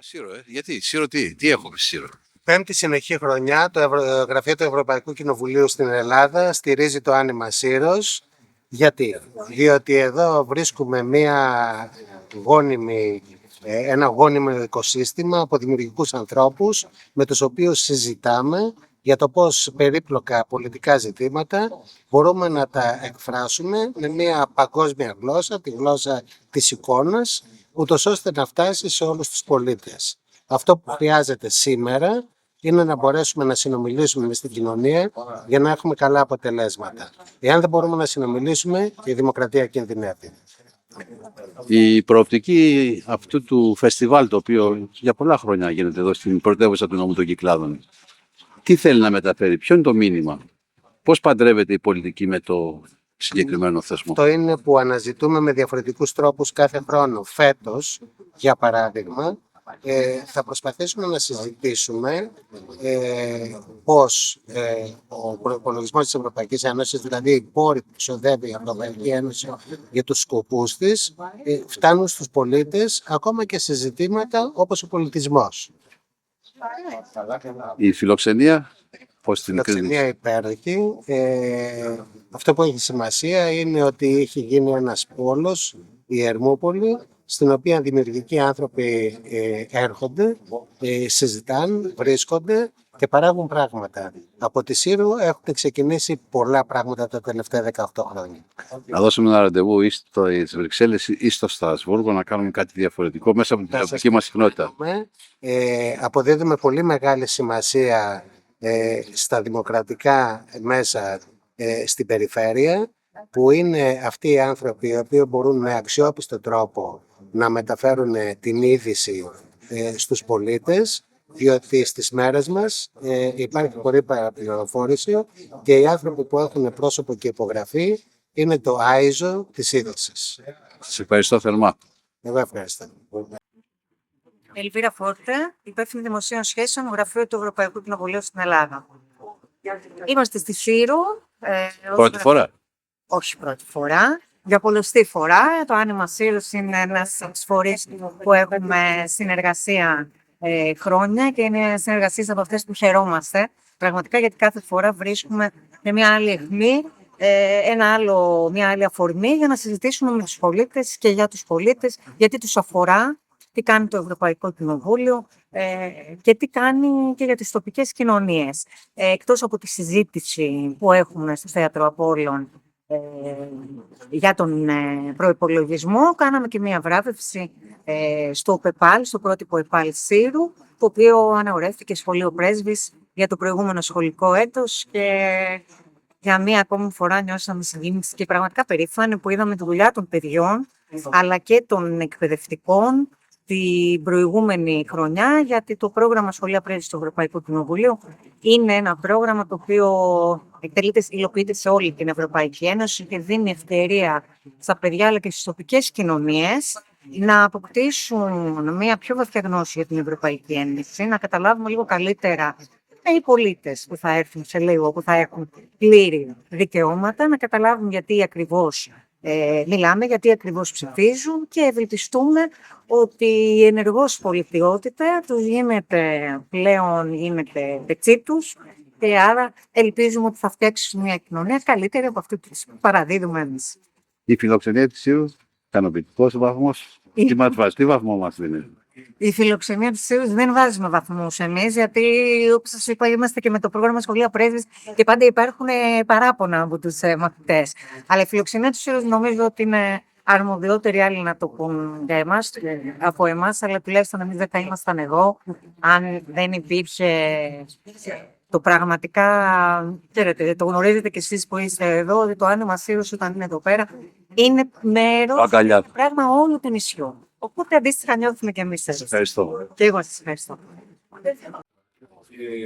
Σύρο, γιατί, Σύρο τι έχουμε Σύρο. Πέμπτη συνεχή χρονιά το Γραφείο του Ευρωπαϊκού Κοινοβουλίου στην Ελλάδα στηρίζει το Άνιμα Σύρος. Γιατί? Διότι εδώ βρίσκουμε ένα γόνιμο οικοσύστημα από δημιουργικούς ανθρώπους με τους οποίους συζητάμε για το πώς περίπλοκα πολιτικά ζητήματα μπορούμε να τα εκφράσουμε με μια παγκόσμια γλώσσα, τη γλώσσα της εικόνας, ούτως ώστε να φτάσει σε όλους τους πολίτες. Αυτό που χρειάζεται σήμερα είναι να μπορέσουμε να συνομιλήσουμε μες στην κοινωνία για να έχουμε καλά αποτελέσματα. Εάν δεν μπορούμε να συνομιλήσουμε, η δημοκρατία κινδυνεύει. Η προοπτική αυτού του φεστιβάλ, το οποίο για πολλά χρόνια γίνεται εδώ στην πρωτεύουσα του νόμου των Κυκλάδων, τι θέλει να μεταφέρει, ποιο είναι το μήνυμα, πώς παντρεύεται η πολιτική με το συγκεκριμένο θεσμό? Αυτό είναι που αναζητούμε με διαφορετικούς τρόπους κάθε χρόνο. Φέτος, για παράδειγμα, θα προσπαθήσουμε να συζητήσουμε πώς ο προϋπολογισμός της Ευρωπαϊκής Ένωσης, δηλαδή οι πόροι που ξοδεύει η Ευρωπαϊκή Ένωση για τους σκοπούς της, φτάνουν στους πολίτες ακόμα και σε ζητήματα όπως ο πολιτισμός. Η φιλοξενία, πώς την κρίνεις? Η φιλοξενία υπέροχη. Αυτό που έχει σημασία είναι ότι έχει γίνει ένας πόλος, η Ερμούπολη, στην οποία δημιουργικοί άνθρωποι έρχονται, συζητάνε, βρίσκονται και παράγουν πράγματα. Από τη Σύρου έχουν ξεκινήσει πολλά πράγματα τα τελευταία 18 χρόνια. Να δώσουμε ένα ραντεβού ή στις Βρυξέλλες ή στο Στρασβούργο να κάνουμε κάτι διαφορετικό μέσα από την τηλεοπτική μας συχνότητα. Αποδίδουμε πολύ μεγάλη σημασία στα δημοκρατικά μέσα στην περιφέρεια, που είναι αυτοί οι άνθρωποι οι οποίοι μπορούν με αξιόπιστο τρόπο να μεταφέρουν την είδηση στους πολίτες, διότι στις μέρες μας υπάρχει πολύ παραπληροφόρηση και οι άνθρωποι που έχουν πρόσωπο και υπογραφή είναι το άιζο της είδησης. Σας ευχαριστώ θερμά. Εγώ ευχαριστώ. Ελβίρα Φόρτε, υπεύθυνη δημοσίων σχέσεων, Γραφείο του Ευρωπαϊκού Κοινοβουλίου στην Ελλάδα. Είμαστε στη Σύρο. Πρώτη φορά? Όχι πρώτη φορά. Για πολλωστή φορά. Το Άνιμα Σύρος είναι ένας από τους φορείς που έχουμε συνεργασία χρόνια και είναι συνεργασίες από αυτές που χαιρόμαστε. Πραγματικά, γιατί κάθε φορά βρίσκουμε μια άλλη αιχμή, μια άλλη αφορμή για να συζητήσουμε με τους πολίτες και για τους πολίτες, γιατί τους αφορά, τι κάνει το Ευρωπαϊκό Κοινοβούλιο και τι κάνει και για τις τοπικές κοινωνίες. Εκτός από τη συζήτηση που έχουμε στο Θέατρο Απόλλων για τον προϋπολογισμό, κάναμε και μία βράβευση στο ΠΕΠΑΛ, στο πρότυπο ΕΠΑΛ Σύρου, το οποίο αναγορεύτηκε σχολείο πρέσβης για το προηγούμενο σχολικό έτος και για μία ακόμη φορά νιώσαμε συγκίνηση και πραγματικά περήφανοι που είδαμε τη δουλειά των παιδιών αλλά και των εκπαιδευτικών την προηγούμενη χρονιά, γιατί το πρόγραμμα Σχολεία Πρέσβης του Ευρωπαϊκού Κοινοβουλίου είναι ένα πρόγραμμα το οποίο υλοποιείται σε όλη την Ευρωπαϊκή Ένωση και δίνει ευκαιρία στα παιδιά αλλά και στις τοπικές κοινωνίες να αποκτήσουν μια πιο βαθιά γνώση για την Ευρωπαϊκή Ένωση, να καταλάβουμε λίγο καλύτερα οι πολίτες που θα έρθουν σε λίγο, που θα έχουν πλήρη δικαιώματα, να καταλάβουν γιατί ακριβώς μιλάμε, γιατί ακριβώς ψηφίζουν και ευελπιστούμε ότι η ενεργός πολιτιότητα τους γίνεται πετσί τους και άρα ελπίζουμε ότι θα φτιάξουν μια κοινωνία καλύτερη από αυτή που παραδίδουμε εμείς. Η φιλοξενία της Σύρου, ικανοποιητικός βαθμός, τι βαθμό μας δίνει? Η φιλοξενία της Σύρου δεν βάζουμε βαθμούς εμείς, γιατί όπως σας είπα είμαστε και με το πρόγραμμα Σχολεία Πρέσβης και πάντα υπάρχουν παράπονα από τους μαθητές. Αλλά η φιλοξενία της Σύρου νομίζω ότι είναι αρμοδιότεροι άλλοι να το πούν για εμάς, από εμάς, αλλά τουλάχιστον εμείς δεν θα ήμασταν εδώ αν δεν υπήρχε το πραγματικά, ξέρετε, το γνωρίζετε κι εσείς που είστε εδώ, ότι το Άνιμα Σύρος όταν είναι εδώ πέρα είναι μέρος, πράγμα όλου του νησιού. Οπότε αντίστοιχα νιώθουμε και εμείς. Σας ευχαριστώ. Και εγώ σας ευχαριστώ.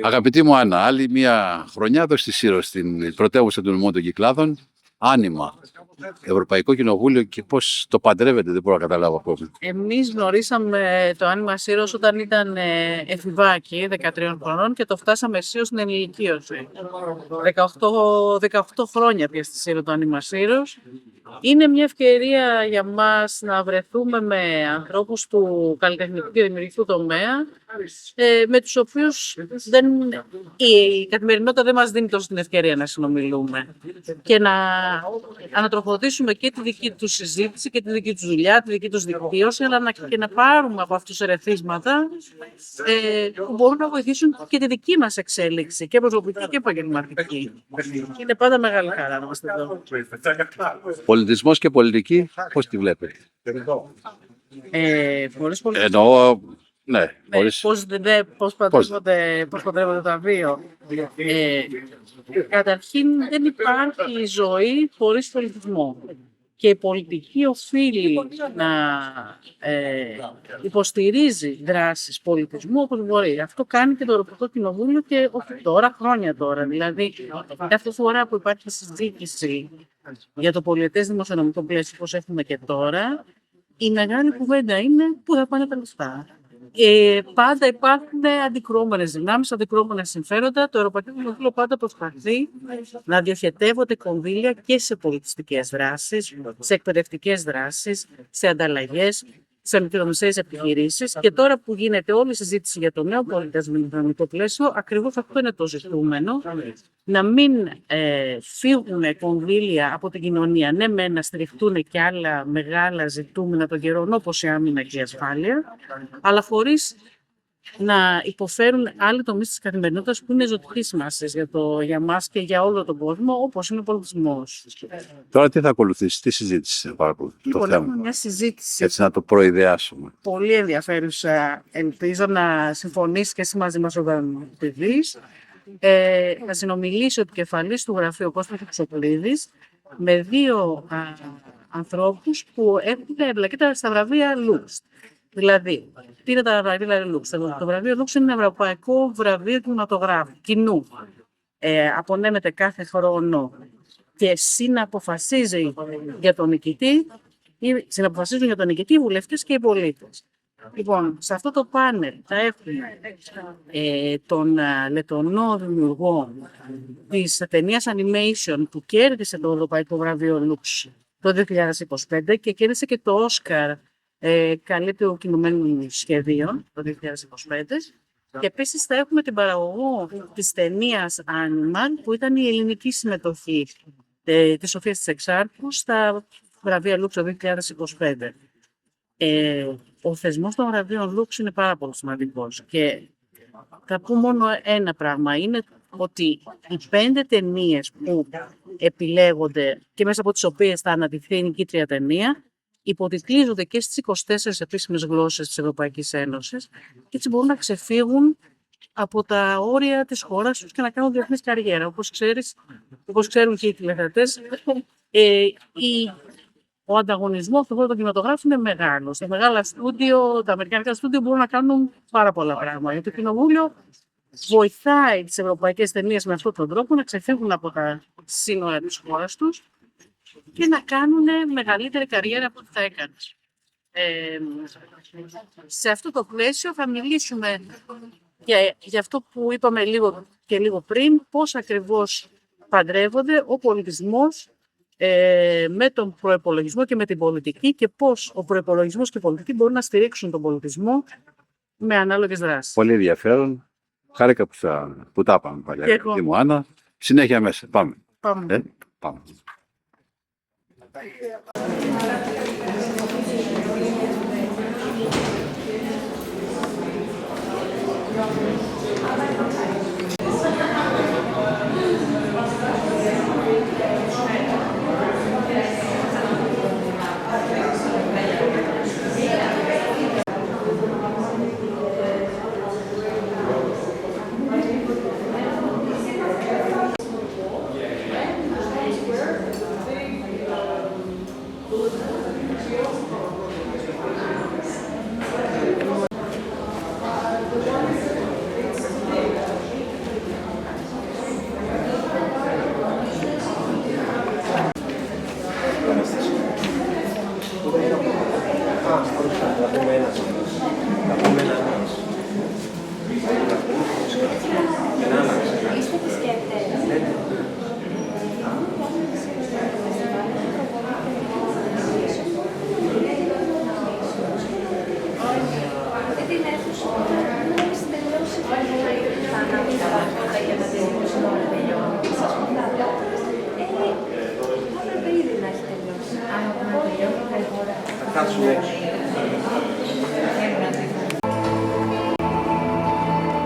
Αγαπητή μου Άννα, άλλη μια χρονιά εδώ στη Σύρο, στην πρωτεύουσα του νομού των Κυκλάδων, Άνιμα. Ευρωπαϊκό Κοινοβούλιο και πώς το παντρεύεται, δεν μπορώ να καταλάβω ακόμα. Εμείς γνωρίσαμε το Άνιμα Σύρος όταν ήταν εφηβάκι, 13 χρονών, και το φτάσαμε αισίως στην ενηλικίωση. 18 χρόνια πια στη Σύρο το Άνιμα Σύρος. Είναι μια ευκαιρία για μας να βρεθούμε με ανθρώπους του καλλιτεχνικού και δημιουργικού τομέα, με τους οποίους η καθημερινότητα δεν μας δίνει τόσο την ευκαιρία να συνομιλούμε και να ανατροφοδοτήσουμε και τη δική τους συζήτηση και τη δική τους δουλειά, τη δική τους δικτύωση, αλλά και να πάρουμε από αυτούς ερεθίσματα που μπορούν να βοηθήσουν και τη δική μας εξέλιξη, και προσωπική και επαγγελματική. Είναι πάντα μεγάλη χαρά να είμαστε εδώ. Πολιτισμός και πολιτική, πώς τη βλέπετε? Εννοώ, ναι. Πώς παντρεύονται τα δύο. Καταρχήν δεν υπάρχει ζωή χωρίς πολιτισμό. Και η πολιτική οφείλει να υποστηρίζει δράσεις πολιτισμού όπως μπορεί. Αυτό κάνει και το Ευρωπαϊκό Κοινοβούλιο και όχι τώρα, χρόνια τώρα. Δηλαδή, κάθε φορά που υπάρχει συζήτηση για το πολιετές δημοσιονομικό πλαίσιο όπως έχουμε και τώρα, η μεγάλη κουβέντα είναι πού θα πάνε τα λεφτά. Πάντα υπάρχουν αντικρουόμενες δυνάμεις, αντικρουόμενα συμφέροντα. Το Ευρωπαϊκό Κοινοβούλιο πάντα προσπαθεί να διοχετεύονται κονδύλια και σε πολιτιστικές δράσεις, σε εκπαιδευτικές δράσεις, σε ανταλλαγές, σε μικρομεσαίες επιχειρήσεις. Και τώρα που γίνεται όλη η συζήτηση για το νέο πολιτισμικό πλαίσιο, ακριβώς αυτό είναι το ζητούμενο. Να μην φύγουν κονδύλια από την κοινωνία, ναι, να στηριχτούν και άλλα μεγάλα ζητούμενα των καιρών, όπως η άμυνα και η ασφάλεια, αλλά χωρίς να υποφέρουν άλλοι τομείς της καθημερινότητας που είναι ζωτικής σημασίας για μας και για όλο τον κόσμο, όπως είναι ο πολιτισμός. Τώρα τι θα ακολουθήσει, τι συζήτηση πάρα πολύ το Λοιπόν, θέμα. έχουμε μια συζήτηση Έτσι να το προειδεάσουμε. πολύ ενδιαφέρουσα. Ελπίζω να συμφωνήσει και εσύ μαζί μας όταν τη δεις. Θα συνομιλήσει ο επικεφαλής του γραφείου, ο Κώστας Χρυσοπλίδης, με δύο ανθρώπους που έχουν εμπλακεί στα βραβεία Lux. Δηλαδή, τι είναι τα βραβεία Lux? Το βραβείο Lux είναι ένα ευρωπαϊκό βραβείο κινηματογράφου, κοινού. Απονέμεται κάθε χρόνο και συναποφασίζουν για τον νικητή οι βουλευτές και οι πολίτες. Λοιπόν, σε αυτό το πάνελ θα έχουμε τον Λετωνό δημιουργό της ταινίας Animation που κέρδισε το Ευρωπαϊκό βραβείο Lux το 2025 και κέρδισε και το Όσκαρ καλύτερου κινουμένου σχεδίων το 2025. Και επίσης θα έχουμε την παραγωγό της ταινίας Ανιμα, που ήταν η ελληνική συμμετοχή της Σοφίας της Εξάρτου στα βραβεία Lux το 2025. Ο θεσμός των βραβείων Lux είναι πάρα πολύ σημαντικός και θα πω μόνο ένα πράγμα, είναι ότι οι 5 ταινίες που επιλέγονται και μέσα από τις οποίες θα αναδειχθεί η νικήτρια ταινία υποτιτλίζονται και στις 24 επίσημες γλώσσες της Ευρωπαϊκής Ένωσης και έτσι μπορούν να ξεφύγουν από τα όρια της χώρας τους και να κάνουν διεθνής καριέρα. Όπως ξέρουν και οι τηλεθεατές, ο ανταγωνισμός στον χώρο των κινηματογράφων είναι μεγάλος. Τα μεγάλα στούντιο, τα αμερικανικά στούντιο μπορούν να κάνουν πάρα πολλά πράγματα. Γιατί το Κοινοβούλιο βοηθάει τις ευρωπαϊκές ταινίες με αυτόν τον τρόπο να ξεφύγουν από τα σύνορα της χώρας τους και να κάνουν μεγαλύτερη καριέρα από ό,τι θα έκανε. Σε αυτό το πλαίσιο θα μιλήσουμε για αυτό που είπαμε λίγο πριν, πώς ακριβώς παντρεύονται ο πολιτισμός με τον προϋπολογισμό και με την πολιτική και πώς ο προϋπολογισμός και η πολιτική μπορούν να στηρίξουν τον πολιτισμό με ανάλογες δράσεις. Πολύ ενδιαφέρον. Χάρηκα που τα πάμε παλιά. Μου Άννα. Συνέχεια μέσα. Πάμε. Πάμε.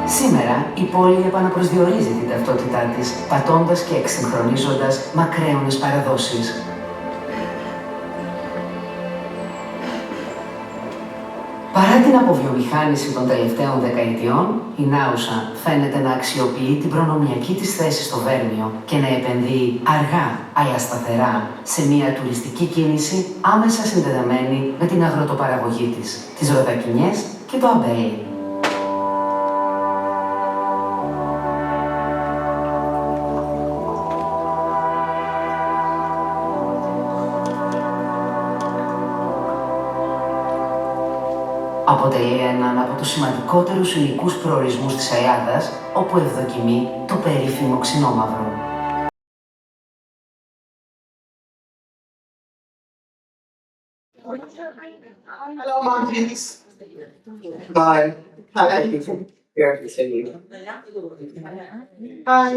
Σήμερα η πόλη επαναπροσδιορίζει την ταυτότητά της, πατώντας και εξυγχρονίζοντας μακραίωνες παραδόσεις. Παρά την αποβιομηχάνηση των τελευταίων δεκαετιών, η Νάουσα φαίνεται να αξιοποιεί την προνομιακή της θέση στο Βέρμιο και να επενδύει αργά αλλά σταθερά σε μια τουριστική κίνηση άμεσα συνδεδεμένη με την αγροτοπαραγωγή της, τις ροδακινιές και το αμπέλι. Αποτελεί έναν από τους σημαντικότερους υλικούς προορισμούς της Ελλάδας, όπου ευδοκιμεί το περίφημο ξινόμαυρο. Hello, monkeys. Hi. Hi. Here to see you. Hi.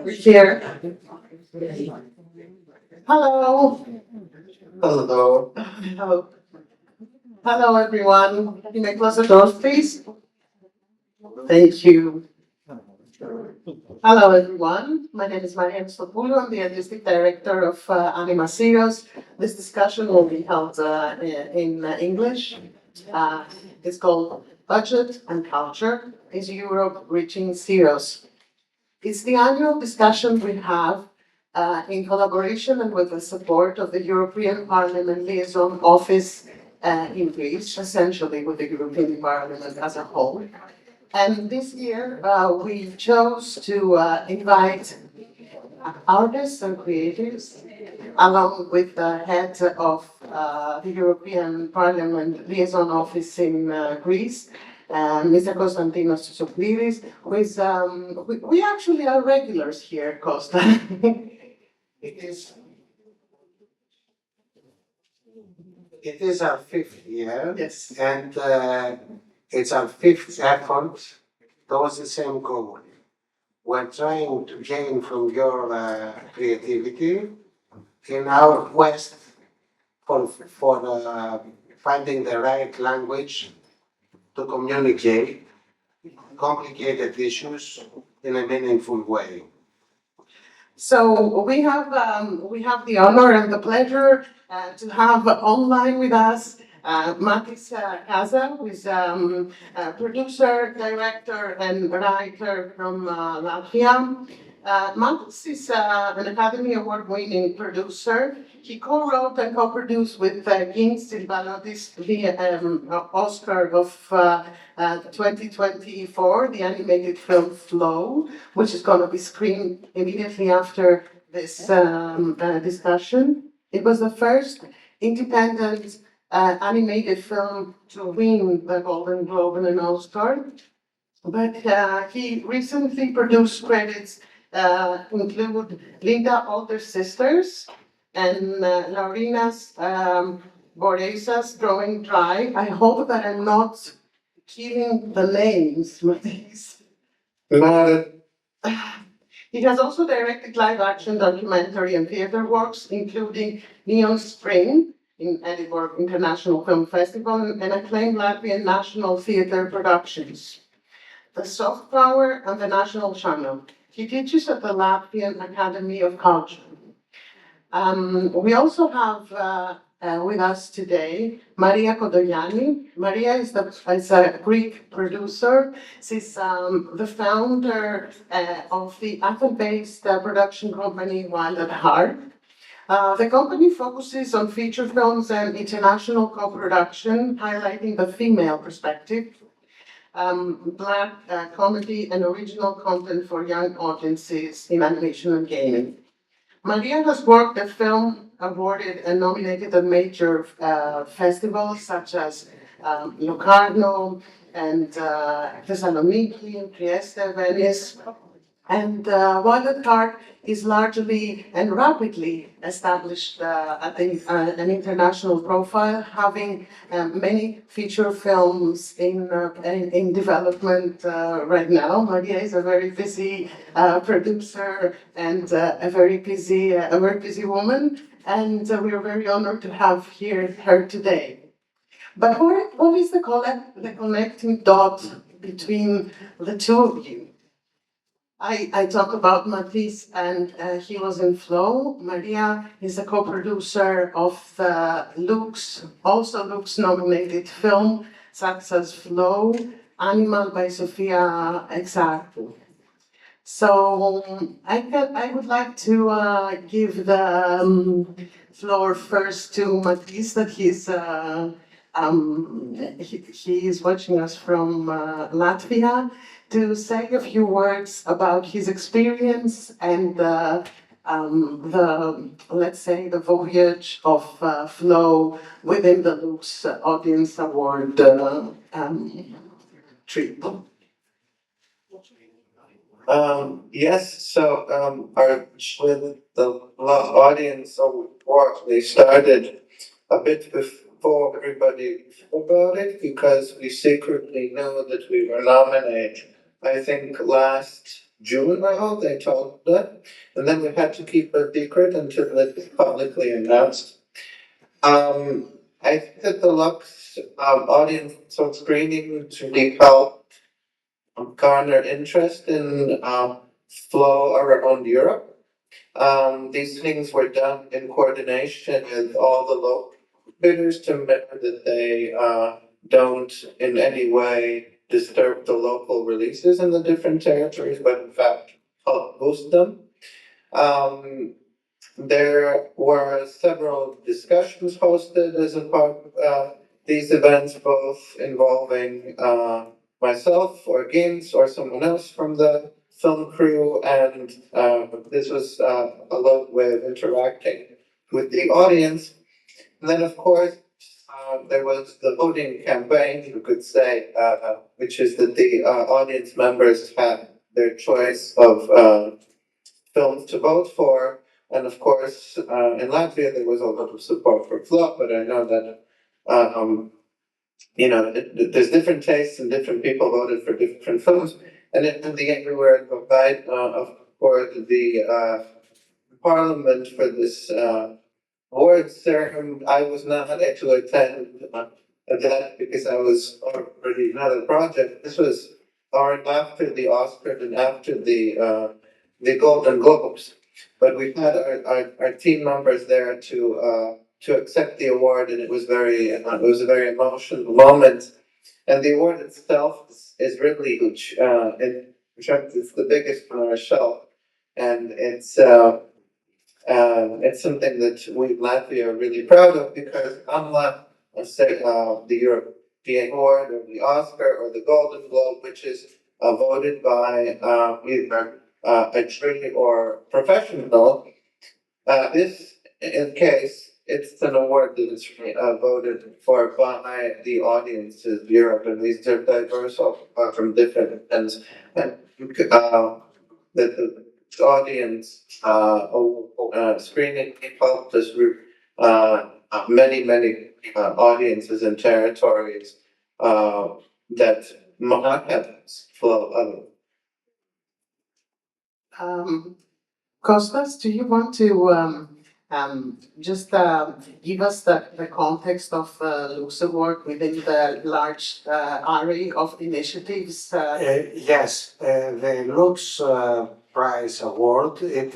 We're here. Hello. Hello. Hello. Hello, everyone. Can you make close the doors, please? Thank you. Hello, everyone. My name is Maria Stopoulou. I'm the Artistic Director of Anima Syros. This discussion will be held in English. It's called Budget and Culture. Is Europe Reaching Syros? It's the annual discussion we have in collaboration and with the support of the European Parliament Liaison Office in Greece, essentially with the European Parliament as a whole. And this year we chose to invite artists and creatives, along with the head of the European Parliament Liaison Office in Greece, Mr. Konstantinos Tsoklidis, who is, we actually are regulars here, Costa. It is our fifth year, Yes. and it's our fifth effort towards the same goal. We're trying to gain from your creativity in our quest for finding the right language to communicate complicated issues in a meaningful way. So we have the honor and the pleasure to have online with us Matis Kaza, who is a producer, director, and writer from Latvia. Matis is an Academy Award-winning producer. He co-wrote and co-produced with Ginis Silvanotis the Oscar of 2024, the animated film Flow, which is going to be screened immediately after this discussion. It was the first independent animated film to win the Golden Globe and an Oscar. But he recently produced credits include Linda Older Sisters and Laurina's Boresa's Growing Dry. I hope that I'm not killing the names, Matis. He has also directed live-action documentary and theatre works, including Neon Spring in Edinburgh International Film Festival and acclaimed Latvian National Theatre productions. The Soft Power and the National Channel. He teaches at the Latvian Academy of Culture. We also have with us today Maria Kodogianni. Maria is a Greek producer. She's the founder of the Athens-based production company Wild at Heart. The company focuses on feature films and international co-production, highlighting the female perspective, black comedy and original content for young audiences in animation and gaming. Maria has worked at film awarded and nominated at major festivals such as Locarno and Thessaloniki, Trieste, Venice. And Wild at Heart is largely and rapidly established at an international profile, having many feature films in development right now. Maria is a very busy producer and a very busy woman, and we are very honored to have her today. But what is the connecting dot between the two of you. I talk about Matisse, and he was in Flow. Maria is a co-producer of the also Lux nominated film, such as Flow, Anima by Sofia Exarchou. So I would like to give the floor first to Matisse, that he is watching us from Latvia, to say a few words about his experience and let's say the voyage of Flow within the Lux Audience Award trip. Yes, so with the audience award, we started a bit before everybody knew about it because we secretly knew that we were nominated. I think last June now they told that, and then we had to keep it secret until it was publicly announced. I think that the Lux audience screening really helped garner interest in flow around Europe. These things were done in coordination with all the local bidders to make sure that they don't in any way disturb the local releases in the different territories, but in fact help boost them. There were several discussions hosted as a part of these events, both involving myself or Gins or someone else from the film crew, and this was a lot way of interacting with the audience. And then, of course, there was the voting campaign, you could say, which is that the audience members had their choice of films to vote for. And of course, in Latvia, there was a lot of support for Flow, but I know that there's different tastes and different people voted for different films. And in the end, we were invited, of course, the parliament for this award ceremony. I was not able to attend that because I was already in another project. This was after the Oscars and after the Golden Globes. But we had our team members there to accept the award, and it was a very emotional moment. And the award itself is really huge. In fact, it's the biggest on our shelf, and it's something that we in Latvia are really proud of because unlike, let's say, the European Award or the Oscar or the Golden Globe, which is voted by either a jury or professional, this case, it's an award that is voted for by the audiences of Europe, and these are diverse from different ends. And the audience screening helped us many audiences and territories that might have flow. Kostas, do you want to just give us the context of Lux Award within the large array of initiatives? Yes, the Lux Prize Award, it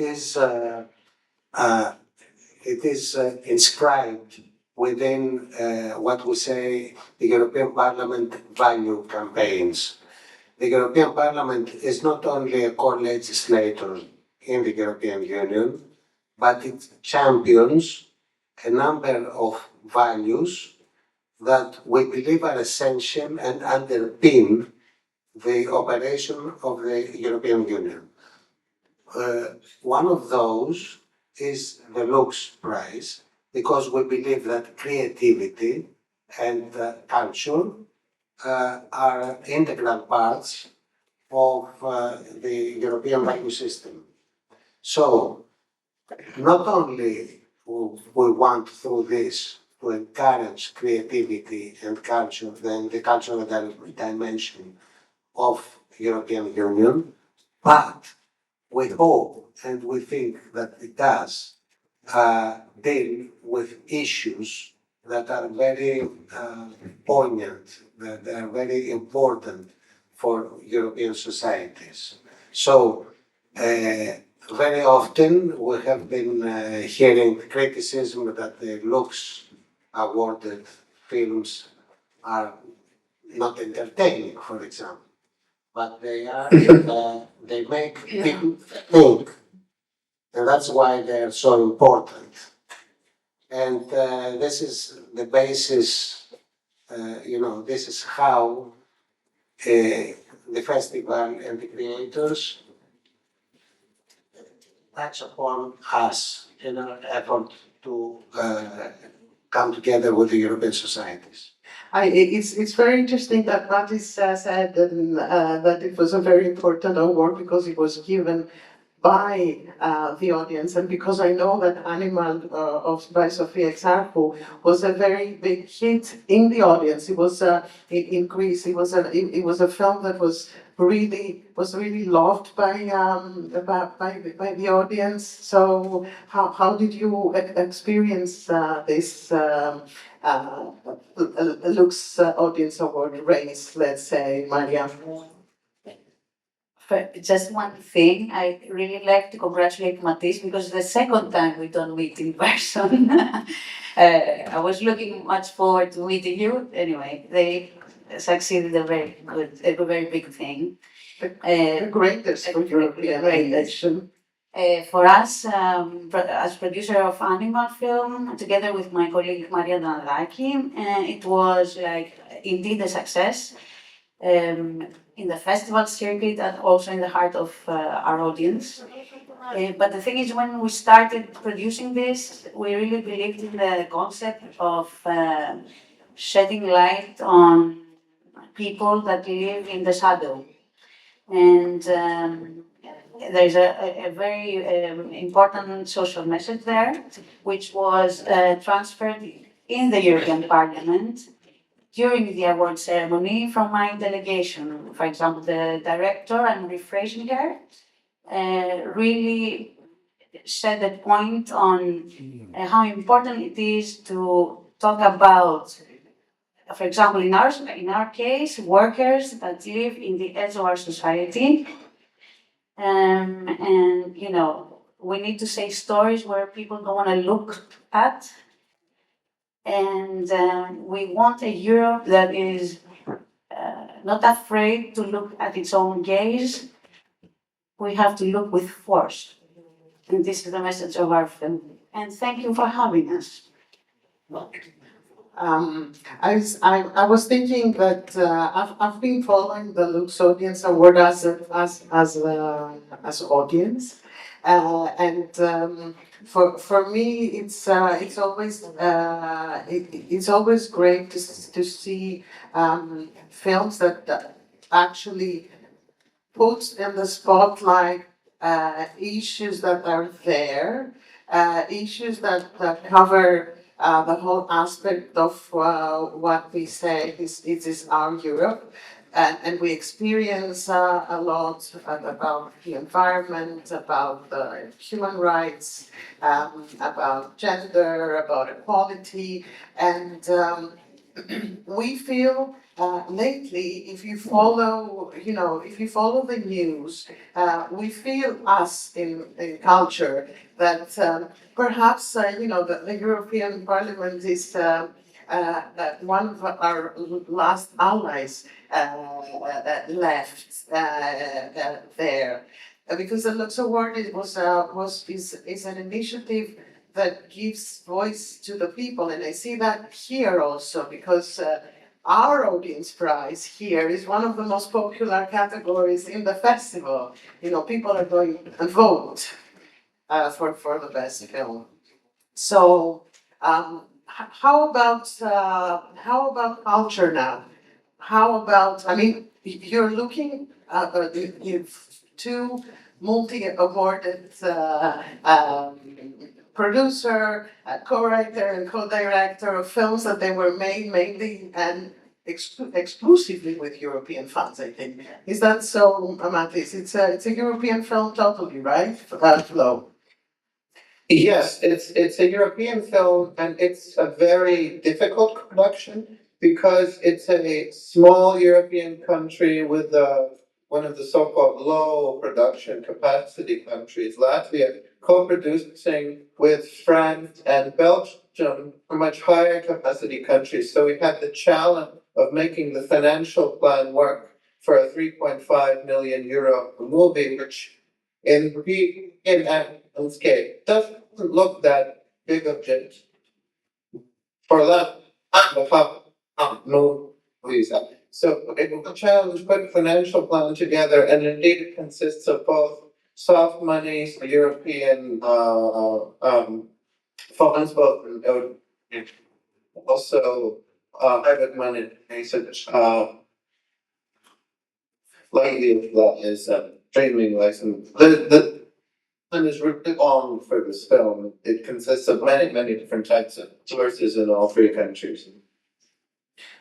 is inscribed within what we say the European Parliament value campaigns. The European Parliament is not only a co-legislator in the European Union, but it champions a number of values that we believe are essential and underpin the operation of the European Union. One of those is the Lux Prize, because we believe that creativity and culture are integral parts of the European value system. So, not only we want through this to encourage creativity and culture, then the cultural dimension of European Union, but we hope and we think that it does deal with issues that are very poignant, that are very important for European societies. So, very often we have been hearing criticism that the Lux awarded films are not entertaining, for example, but they are, they make people think, and that's why they are so important. And this is the basis, this is how the festival and the creators touch upon us in our effort to come together with the European societies. It's very interesting that Matis said that it was a very important award because it was given by the audience, and because I know that Anima by Sofia Exarchou was a very big hit in the audience. It was in Greece. It was a film that was really loved by the audience. So how did you experience this Lux Audience Award race? Let's say, Maria. Just one thing, I really like to congratulate Matis because the second time we don't meet in person. I was looking much forward to meeting you. Anyway, they succeeded a very big thing. The greatest for European nation. For us, as producer of Anima film, together with my colleague Maria Danadaki, it was like indeed a success. In the festival circuit and also in the heart of our audience. But the thing is, when we started producing this, we really believed in the concept of shedding light on people that live in the shadow. And there's a very important social message there, which was transferred in the European Parliament during the award ceremony from my delegation. For example, the director, I'm rephrasing her, really said a point on how important it is to talk about, for example, in our case, workers that live in the edge of our society. And, we need to say stories where people don't want to look at. And we want a Europe that is not afraid to look at its own gaze. We have to look with force. And this is the message of our film. And thank you for having us. I was thinking that I've been following the Lux Audience Award as audience. For me, it's always great to see films that actually put in the spotlight issues that are there, issues that cover the whole aspect of what we say is our Europe. And we experience a lot about the environment, about human rights, about gender, about equality. And we feel lately, if you follow the news, we feel us in culture that perhaps the European Parliament is one of our last allies left there, because the Lux Award is an initiative that gives voice to the people, and I see that here also because. Our audience prize here is one of the most popular categories in the festival. People are going to vote for the best film. So, how about culture now? How about? I mean, you're looking at two multi-awarded producer, co-writer, and co-director of films that they were made mainly and exclusively with European funds, I think. Is that so, Matis? It's a European film totally, right? Flo? Yes, it's a European film, and it's a very difficult production because it's a small European country with one of the so-called low production capacity countries, Latvia, co-producing with France and Belgium, a much higher capacity countries. So we had the challenge of making the financial plan work for a 3.5 million euro movie, which in landscape doesn't look that big of a for that movies. So it was a challenge put financial plan together, and indeed it consists of both soft money, European funds, both also private money, like that is streaming license. The plan is really long for this film. It consists of many different types of sources in all three countries.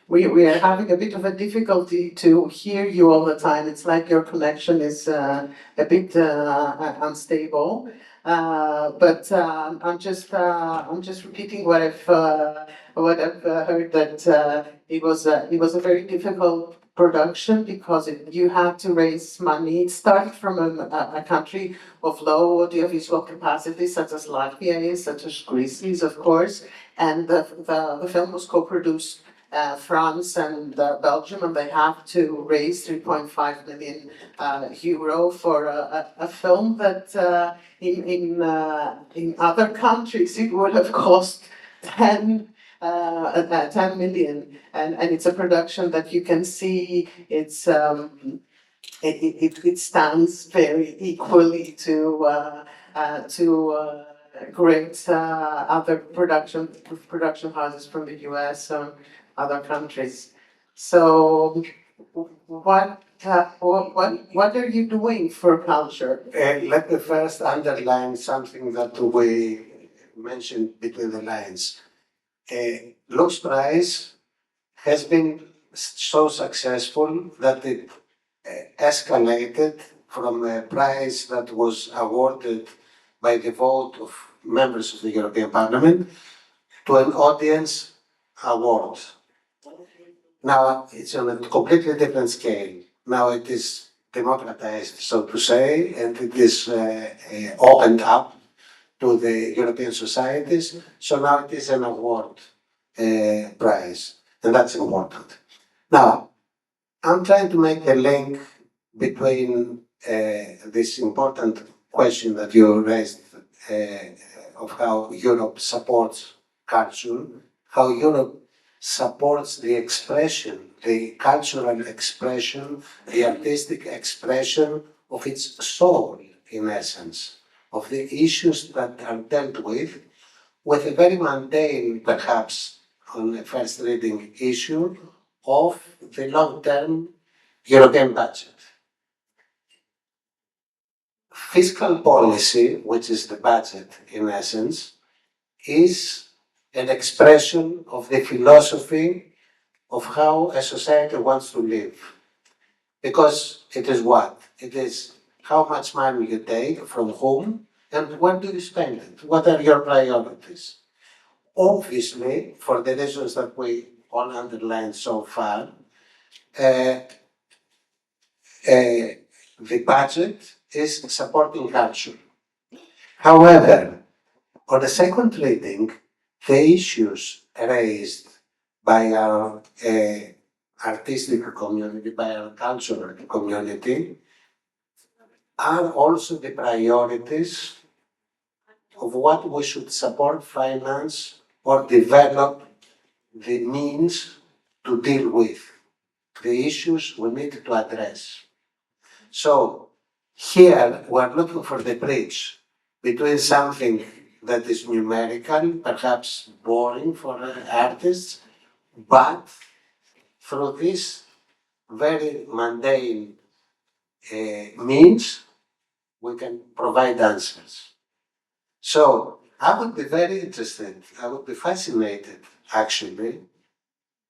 We are having a bit of a difficulty to hear you all the time. It's like your connection is a bit unstable. But I'm just repeating what I've heard, that it was a very difficult production because you had to raise money. It started from a country of low audiovisual capacity, such as Latvia is, such as Greece is, of course, and the film was co-produced France and Belgium, and they have to raise 3.5 million euro for a film that in other countries it would have cost 10 million, and it's a production that you can see it stands very equally to great other production houses from the US. Other countries. So, what are you doing for culture? Let me first underline something that we mentioned between the lines. Lux Prize has been so successful that it escalated from a prize that was awarded by the vote of members of the European Parliament to an audience award. Now it's on a completely different scale. Now it is democratized, so to say, and it is opened up to the European societies. So now it is an award prize, and that's important. Now, I'm trying to make a link between this important question that you raised of how Europe supports culture, how Europe supports the expression, the cultural expression, the artistic expression of its soul, in essence, of the issues that are dealt with a very mundane, perhaps, on a first reading issue of the long-term European budget. Fiscal policy, which is the budget, in essence, is an expression of the philosophy of how a society wants to live. Because it is what? It is how much money you take, from whom, and when do you spend it? What are your priorities? Obviously, for the reasons that we all underlined so far, the budget is supporting culture. However, on a second reading, the issues raised by our artistic community, by our cultural community, are also the priorities of what we should support, finance, or develop the means to deal with, the issues we need to address. So here we're looking for the bridge between something that is numerical, perhaps boring for artists, but through this very mundane means, we can provide answers. So I would be very interested, I would be fascinated, actually,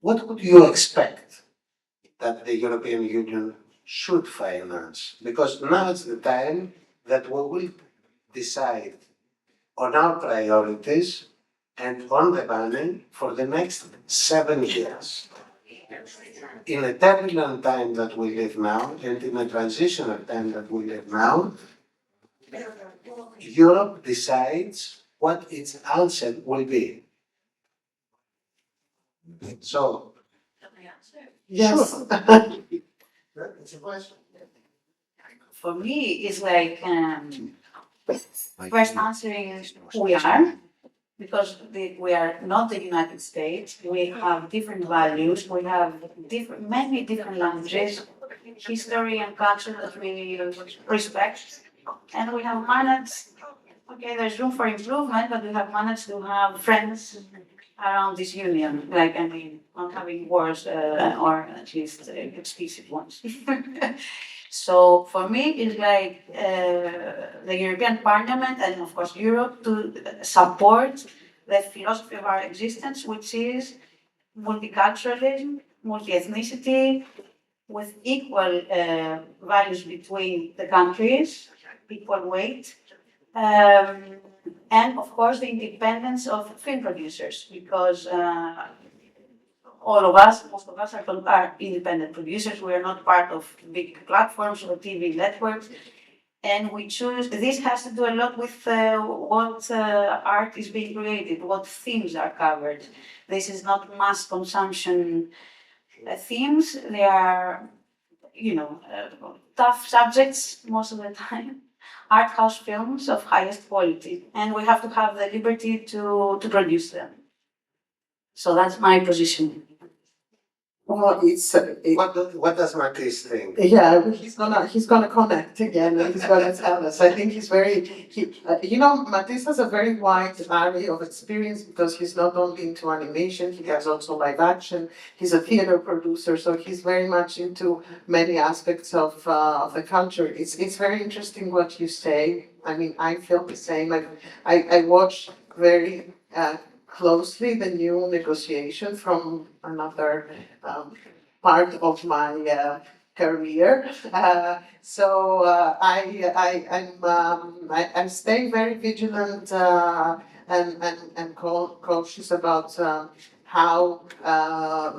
what would you expect that the European Union should finance? Because now is the time that we will decide on our priorities and on the money for the next 7 years. in a turbulent time that we live now, and in a transitional time that we live now, Europe decides what its answer will be. So, Yes. it's a question. For me, it's like first answering who we are, because we are not the United States. We have different values. We have many different languages, history and culture that we respect, and we have managed. Okay, there's room for improvement, but we have managed to have friends around this union. Like, I mean, not having wars or at least explicit ones. So for me, it's like the European Parliament and of course Europe to support the philosophy of our existence, which is multiculturalism, multi-ethnicity, with equal values between the countries, equal weight, and of course the independence of film producers, because all of us, most of us are independent producers. We are not part of big platforms or TV networks. And we choose, this has to do a lot with what art is being created, what themes are covered. This is not mass consumption themes. They are, tough subjects most of the time. Art house films of highest quality. And we have to have the liberty to produce them. So that's my position. Well, What does Matisse think? yeah, he's gonna connect again, and he's gonna tell us. I think he's Matisse has a very wide array of experience because he's not only into animation, he has also live action. He's a theater producer, so he's very much into many aspects of the culture. It's very interesting what you say. I mean, I feel the same. I watch very closely the new negotiation from another part of my career. I'm staying very vigilant and cautious about how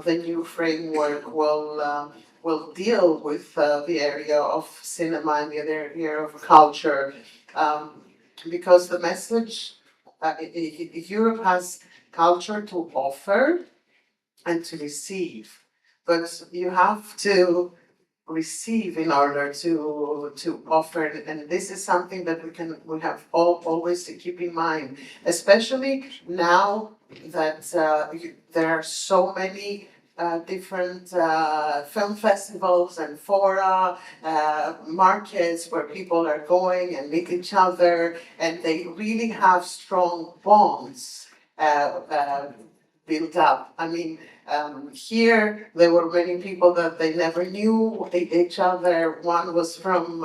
the new framework will deal with the area of cinema and the area of culture, because the message. Europe has culture to offer and to receive, but you have to receive in order to offer, and this is something that we have always to keep in mind, especially now that there are so many different film festivals and fora, markets where people are going and meet each other, and they really have strong bonds built up. I mean, here there were many people that they never knew each other. One was from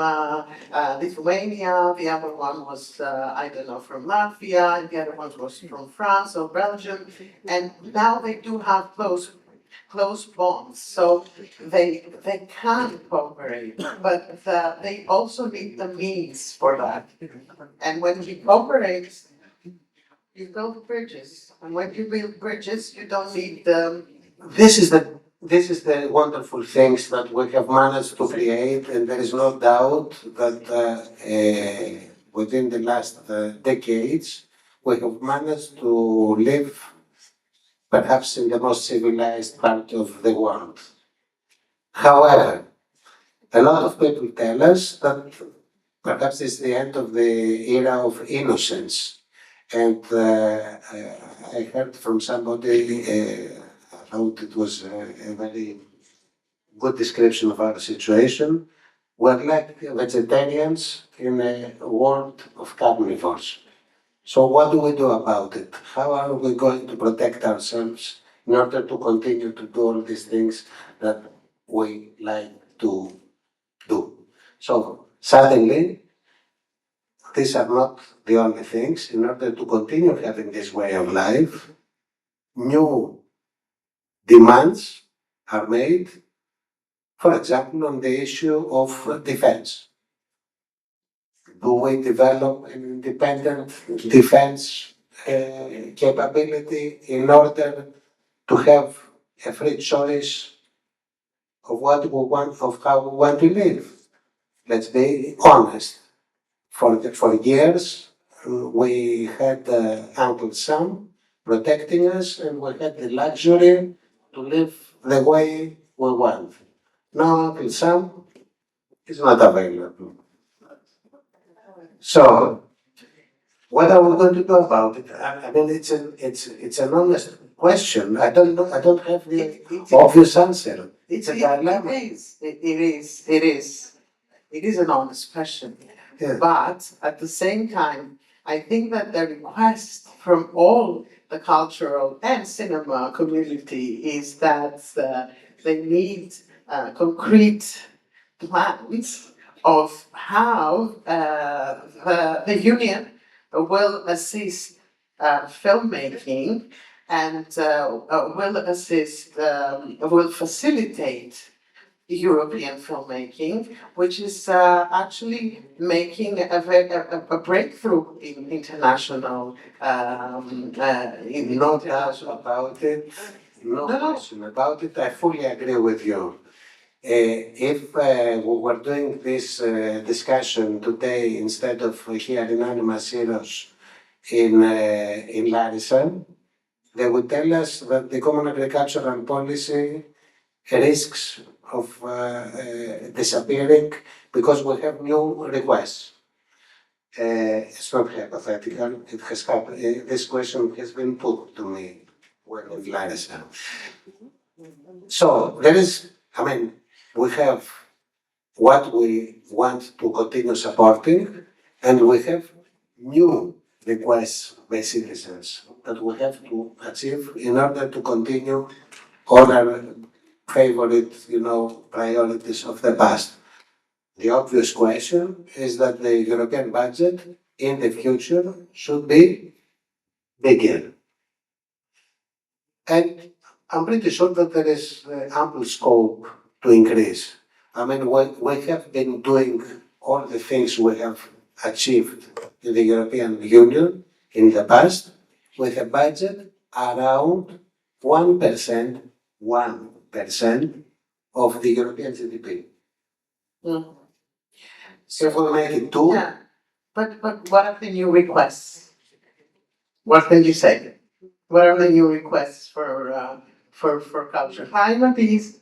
Lithuania, the other one was, from Latvia, and the other one was from France or Belgium, and now they do have close bonds, so they can cooperate, but they also need the means for that. And when we cooperate, you build bridges, and when you build bridges, you don't need This is the wonderful things that we have managed to create, and there is no doubt that within the last decades we have managed to live perhaps in the most civilized part of the world. However, a lot of people tell us that perhaps it's the end of the era of innocence. And I heard from somebody, I thought it was a very good description of our situation. We're like vegetarians in a world of carnivores. So what do we do about it? How are we going to protect ourselves in order to continue to do all these things that we like to do? So suddenly, these are not the only things. In order to continue having this way of life, new demands are made, for example, on the issue of defense. Do we develop an independent defense capability in order to have a free choice of what we want, of how we want to live. Let's be honest. For years, we had Uncle Sam protecting us, and we had the luxury to live the way we want. Now Uncle Sam is not available. So, what are we going to do about it? I mean, it's an honest question. I don't know. I don't have the obvious answer. It's a dilemma. It is an honest question. Yeah. But at the same time, I think that the request from all the cultural and cinema community is that they need concrete plans of how the union will assist filmmaking and will facilitate European filmmaking, which is actually making a breakthrough in international. No doubt about it. No question about it. I fully agree with you. If we were doing this discussion today instead of here in Anima Syros in Larissa, they would tell us that the common agricultural policy risks of disappearing because we have new requests. It's not hypothetical. It has happened. This question has been put to me when in Larissa. So there is, we have what we want to continue supporting, and we have new requests by citizens that we have to achieve in order to continue all our favorite, priorities of the past. The obvious question is that the European budget in the future should be bigger. And I'm pretty sure that there is ample scope to increase. We have been doing all the things we have achieved in the European Union in the past with a budget around 1% of the European GDP. So if we make it 2, Yeah, but what are the new requests? What can you say? What are the new requests for culture? Hi, Matisse.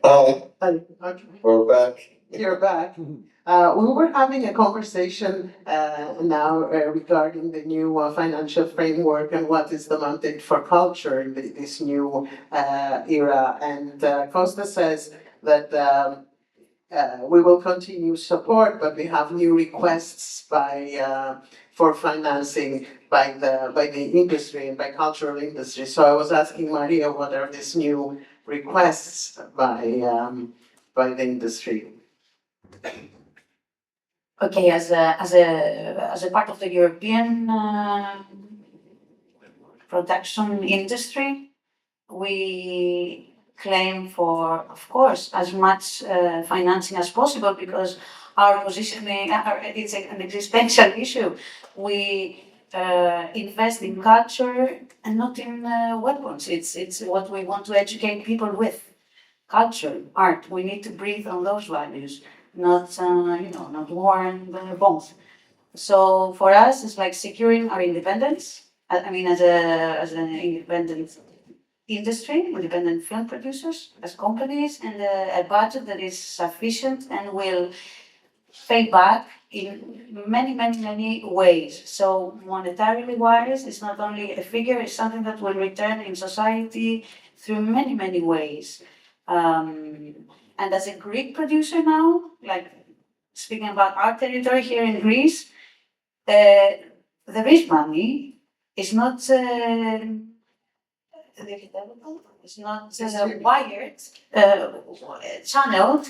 Hi, Okay. we're back. You're back. We were having a conversation now regarding the new financial framework and what is the mandate for culture in this new era. And Costa says that we will continue support, but we have new requests for financing by the industry and by cultural industry. So I was asking Maria, what are these new requests by the industry? Okay, as a part of the European production industry, we claim for, of course, as much financing as possible because our positioning, it's an existential issue. We invest in culture and not in weapons. It's what we want to educate people with. Culture, art. We need to breathe on those values, not not war and bombs. So for us, it's like securing our independence. As an independent industry, independent film producers, as companies, and a budget that is sufficient and will pay back in many ways. So monetarily wise, it's not only a figure; it's something that will return in society through many ways. And as a Greek producer now, like speaking about our territory here in Greece, there is money. It's not wired, channeled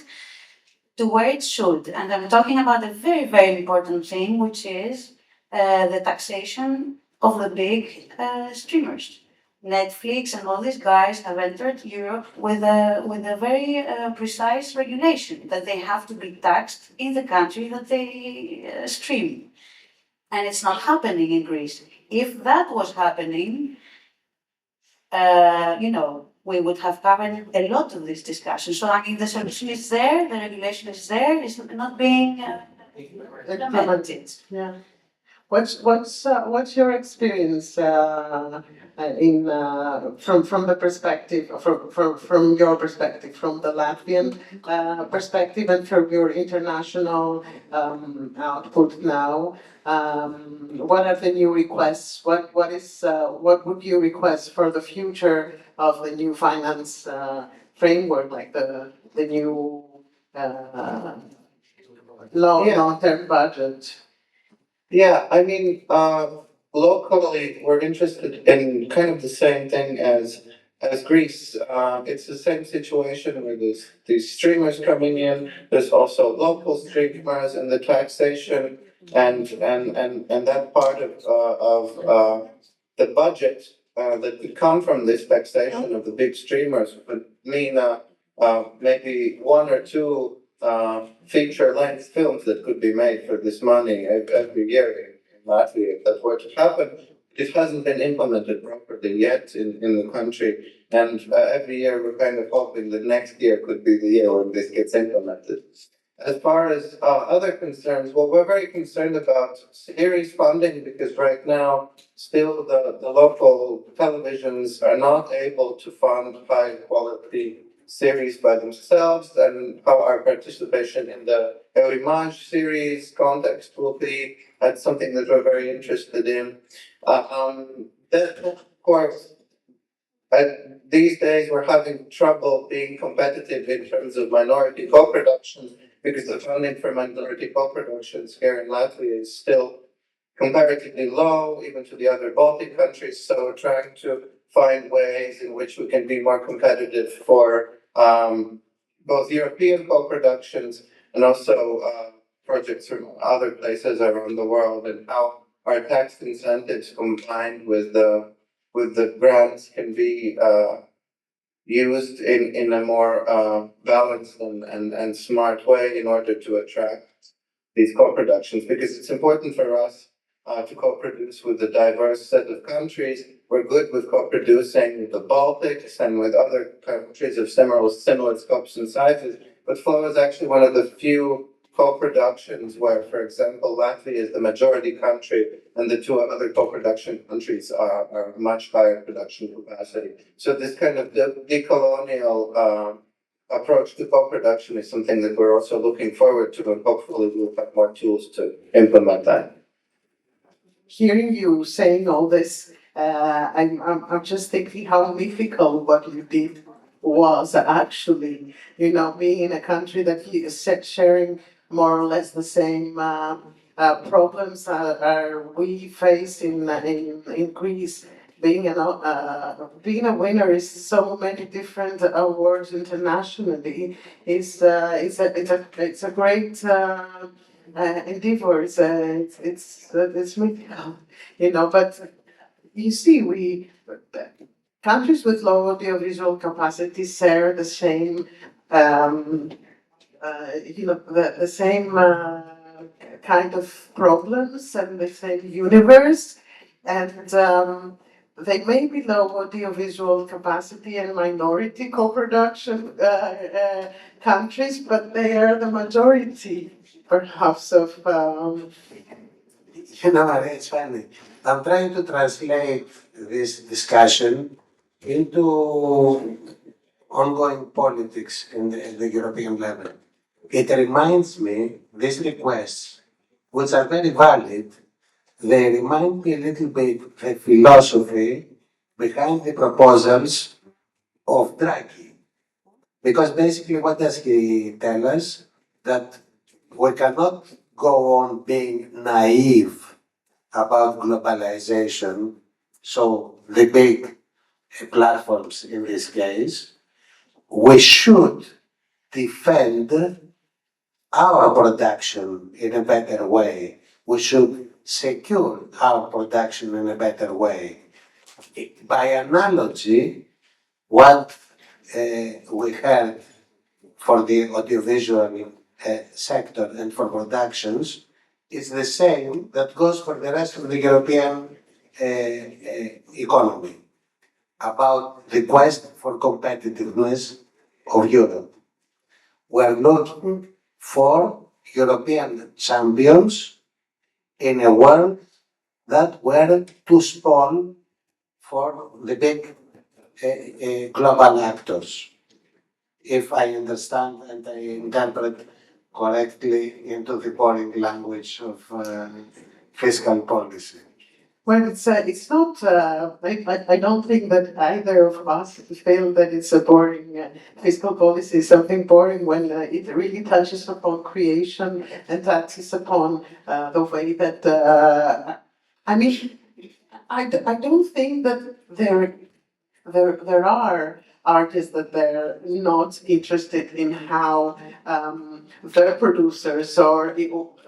to where it should. And I'm talking about a very important thing, which is the taxation of the big streamers. Netflix and all these guys have entered Europe with a very precise regulation that they have to be taxed in the country that they stream. And it's not happening in Greece. If that was happening, we would have covered a lot of this discussion. So I mean, the solution is there, the regulation is there, it's not being implemented. Yeah. What's your experience from the perspective from your perspective, from the Latvian perspective, and from your international output now? What are the new requests? What would you request for the future of the new finance framework, like the new long-term budget? Yeah, I mean, locally, we're interested in kind of the same thing as Greece. It's the same situation where there's these streamers coming in. There's also local streamers and the taxation and that part of the budget that could come from this taxation of the big streamers would mean maybe one or two feature-length films that could be made for this money every year in Latvia. If that were to happen, it hasn't been implemented properly yet in the country, and every year we're kind of hoping that next year could be the year when this gets implemented. As far as other concerns, well, we're very concerned about series funding because right now, still the local televisions are not able to fund high-quality series by themselves, and how our participation in the Eurimage series context will be. That's something that we're very interested in. Then, of course, these days we're having trouble being competitive in terms of minority co-productions because the funding for minority co-productions here in Latvia is still comparatively low, even to the other Baltic countries. So we're trying to find ways in which we can be more competitive for both European co-productions and also projects from other places around the world, and how our tax incentives combined with the grants can be used in a more balanced and smart way in order to attract these co-productions, because it's important for us to co-produce with a diverse set of countries. We're good with co-producing with the Baltics and with other countries of similar scopes and sizes, but Flow is actually one of the few co-productions where, for example, Latvia is the majority country and the two other co-production countries are much higher production capacity. So this kind of decolonial approach to co-production is something that we're also looking forward to, and hopefully we'll have more tools to implement that. Hearing you saying all this, I'm just thinking how difficult what you did was actually, being in a country that is sharing more or less the same problems we face in Greece. Being a winner is so many different awards internationally. It's a great endeavor. It's mythical, but you see, countries with low audiovisual capacity share the same, the same kind of problems and the same universe, and they may be low audiovisual capacity and minority co-production countries, but they are the majority, perhaps, of. Maria, it's funny. I'm trying to translate this discussion into ongoing politics in the European level. It reminds me, these requests, which are very valid, they remind me a little bit the philosophy behind the proposals of Draghi. Because basically what does he tell us? That we cannot go on being naive about globalization, so the big platforms in this case. We should defend our production in a better way. We should secure our production in a better way. By analogy, what we had for the audiovisual sector and for productions is the same that goes for the rest of the European economy. about the quest for competitiveness of Europe. We're looking for European champions in a world that were too small for the big global actors, if I understand and I interpret correctly into the boring language of fiscal policy. Well, it's not. I don't think that either of us feel that it's a boring fiscal policy. Something boring when it really touches upon creation and touches upon the way that. I mean, I don't think that there are artists that they're not interested in how their producers or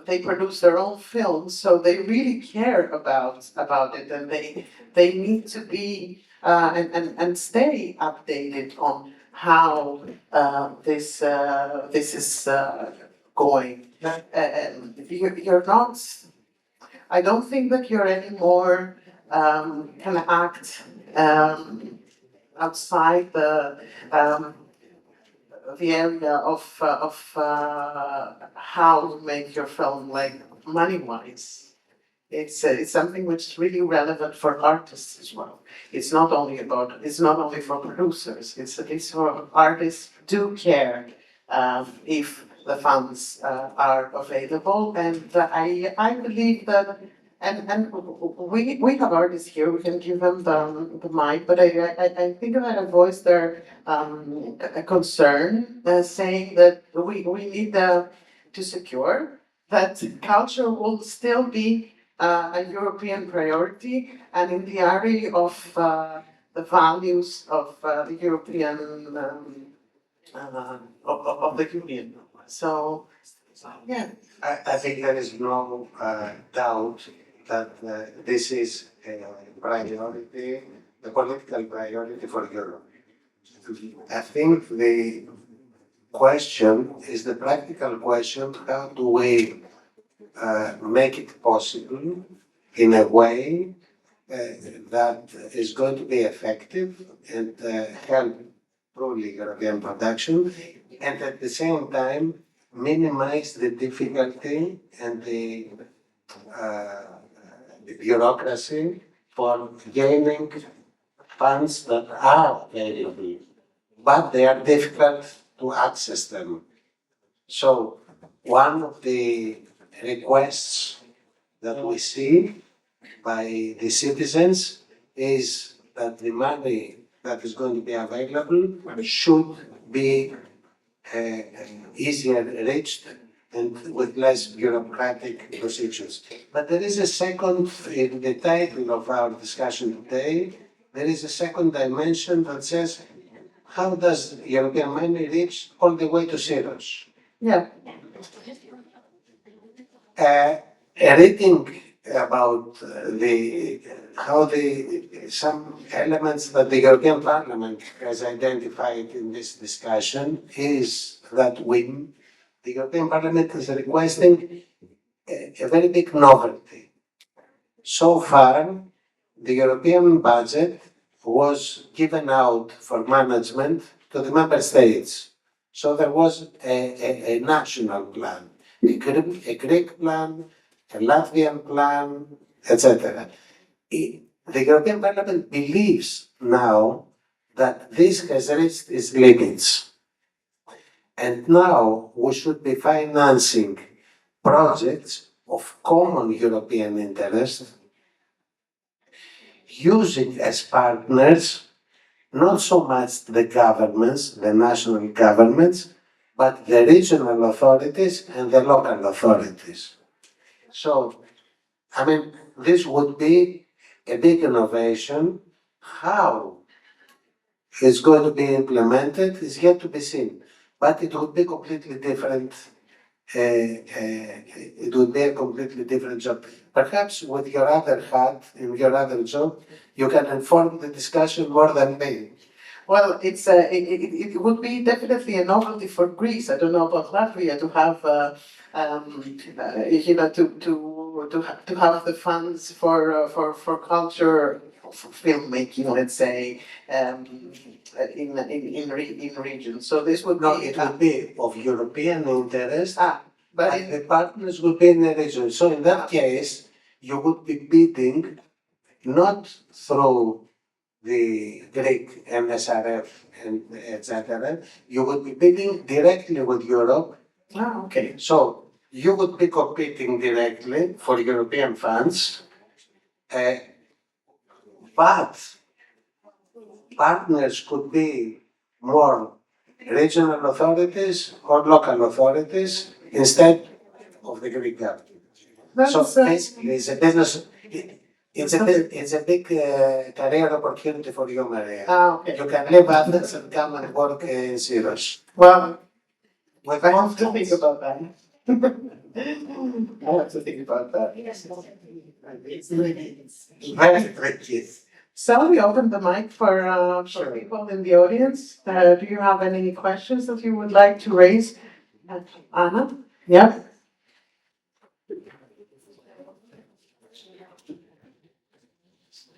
they produce their own films, so they really care about it, and they need to be and stay updated on how this is going. You're not. I don't think that you're anymore can act outside the area of how to make your film like money-wise. It's something which is really relevant for artists as well. It's not only for producers. It's for artists do care if the funds are available, and I believe that. And we have artists here. We can give them the mic, but I think that I voiced their a concern, saying that we need to secure that culture will still be a European priority and in the area of the values of the European of the Union. So yeah. I think there is no doubt that this is a priority, a political priority for Europe. I think the question is the practical question: how do we make it possible in a way that is going to be effective and help truly European production, and at the same time minimize the difficulty and the bureaucracy for gaining funds that are available, but they are difficult to access them. So one of the requests that we see by the citizens is that the money that is going to be available should be easier reached and with less bureaucratic procedures. But there is a second, in the title of our discussion today, there is a second dimension that says, how does European money reach all the way to Syros? Yeah. Reading about some elements that the European Parliament has identified in this discussion is that the European Parliament is requesting a very big novelty. So far, the European budget was given out for management to the member states. So there was a national plan, a Greek plan, a Latvian plan, etc. The European Parliament believes now that this has reached its limits. And now we should be financing projects of common European interest, using as partners not so much the governments, the national governments, but the regional authorities and the local authorities. So, I mean, this would be a big innovation. How it's going to be implemented is yet to be seen. But it would be completely different. It would be a completely different job. Perhaps with your other hat, in your other job, you can inform the discussion more than me. Well, it would be definitely a novelty for Greece. I don't know about Latvia to have, to have the funds for culture filmmaking, let's say, in regions. So this would No, be it would be of European interest, but and the partners would be in the region. So in that case, you would be bidding not through the Greek MSRF and etc. You would be bidding directly with Europe. okay. So you would be competing directly for European funds, but partners could be more regional authorities or local authorities instead of the Greek government. So basically, it's a business. It's a big career opportunity for you, Maria. Okay. You can leave Athens and come and work in Syros. Well, With I have to think about that. I have to think about that. very tricky. Shall we open the mic for people in the audience? Do you have any questions that you would like to raise? Anna? Yeah?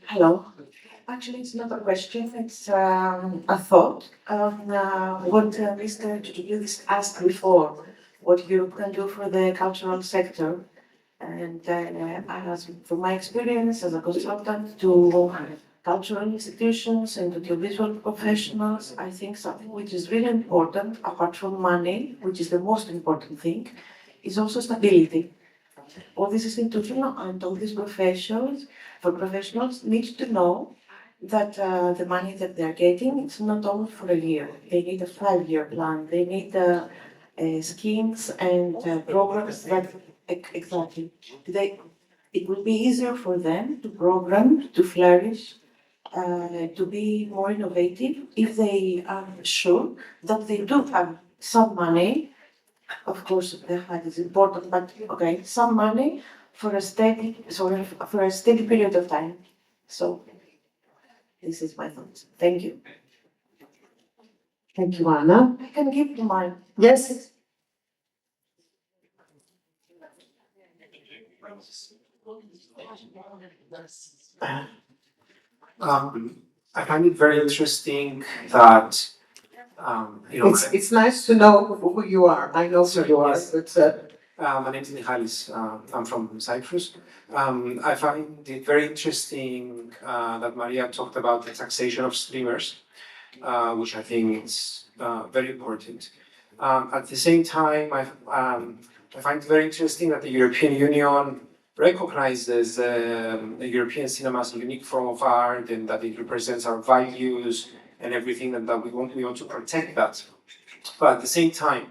Hello. Actually, it's not a question, it's a thought on what Mr. Tutulides asked before, what Europe can do for the cultural sector. And as from my experience as a consultant to cultural institutions and audiovisual professionals, I think something which is really important, apart from money, which is the most important thing, is also stability. All these institutions and all these professionals need to know that the money that they are getting, it's not only for a year. They need a 5-year plan. They need schemes and programs that exactly. It will be easier for them to program, to flourish, to be more innovative if they are sure that they do have some money. Of course, the height is important, but okay, some money for a steady period of time. So this is my thoughts. Thank you. Thank you, Anna. I can give you mine. Yes? I find it very interesting that It's nice to know who you are. I know who you are. It's my name is Michalis. I'm from Cyprus. I find it very interesting that Maria talked about the taxation of streamers, which I think is very important. At the same time, I find it very interesting that the European Union recognizes the European cinema as a unique form of art and that it represents our values and everything, and that we want to protect that. But at the same time,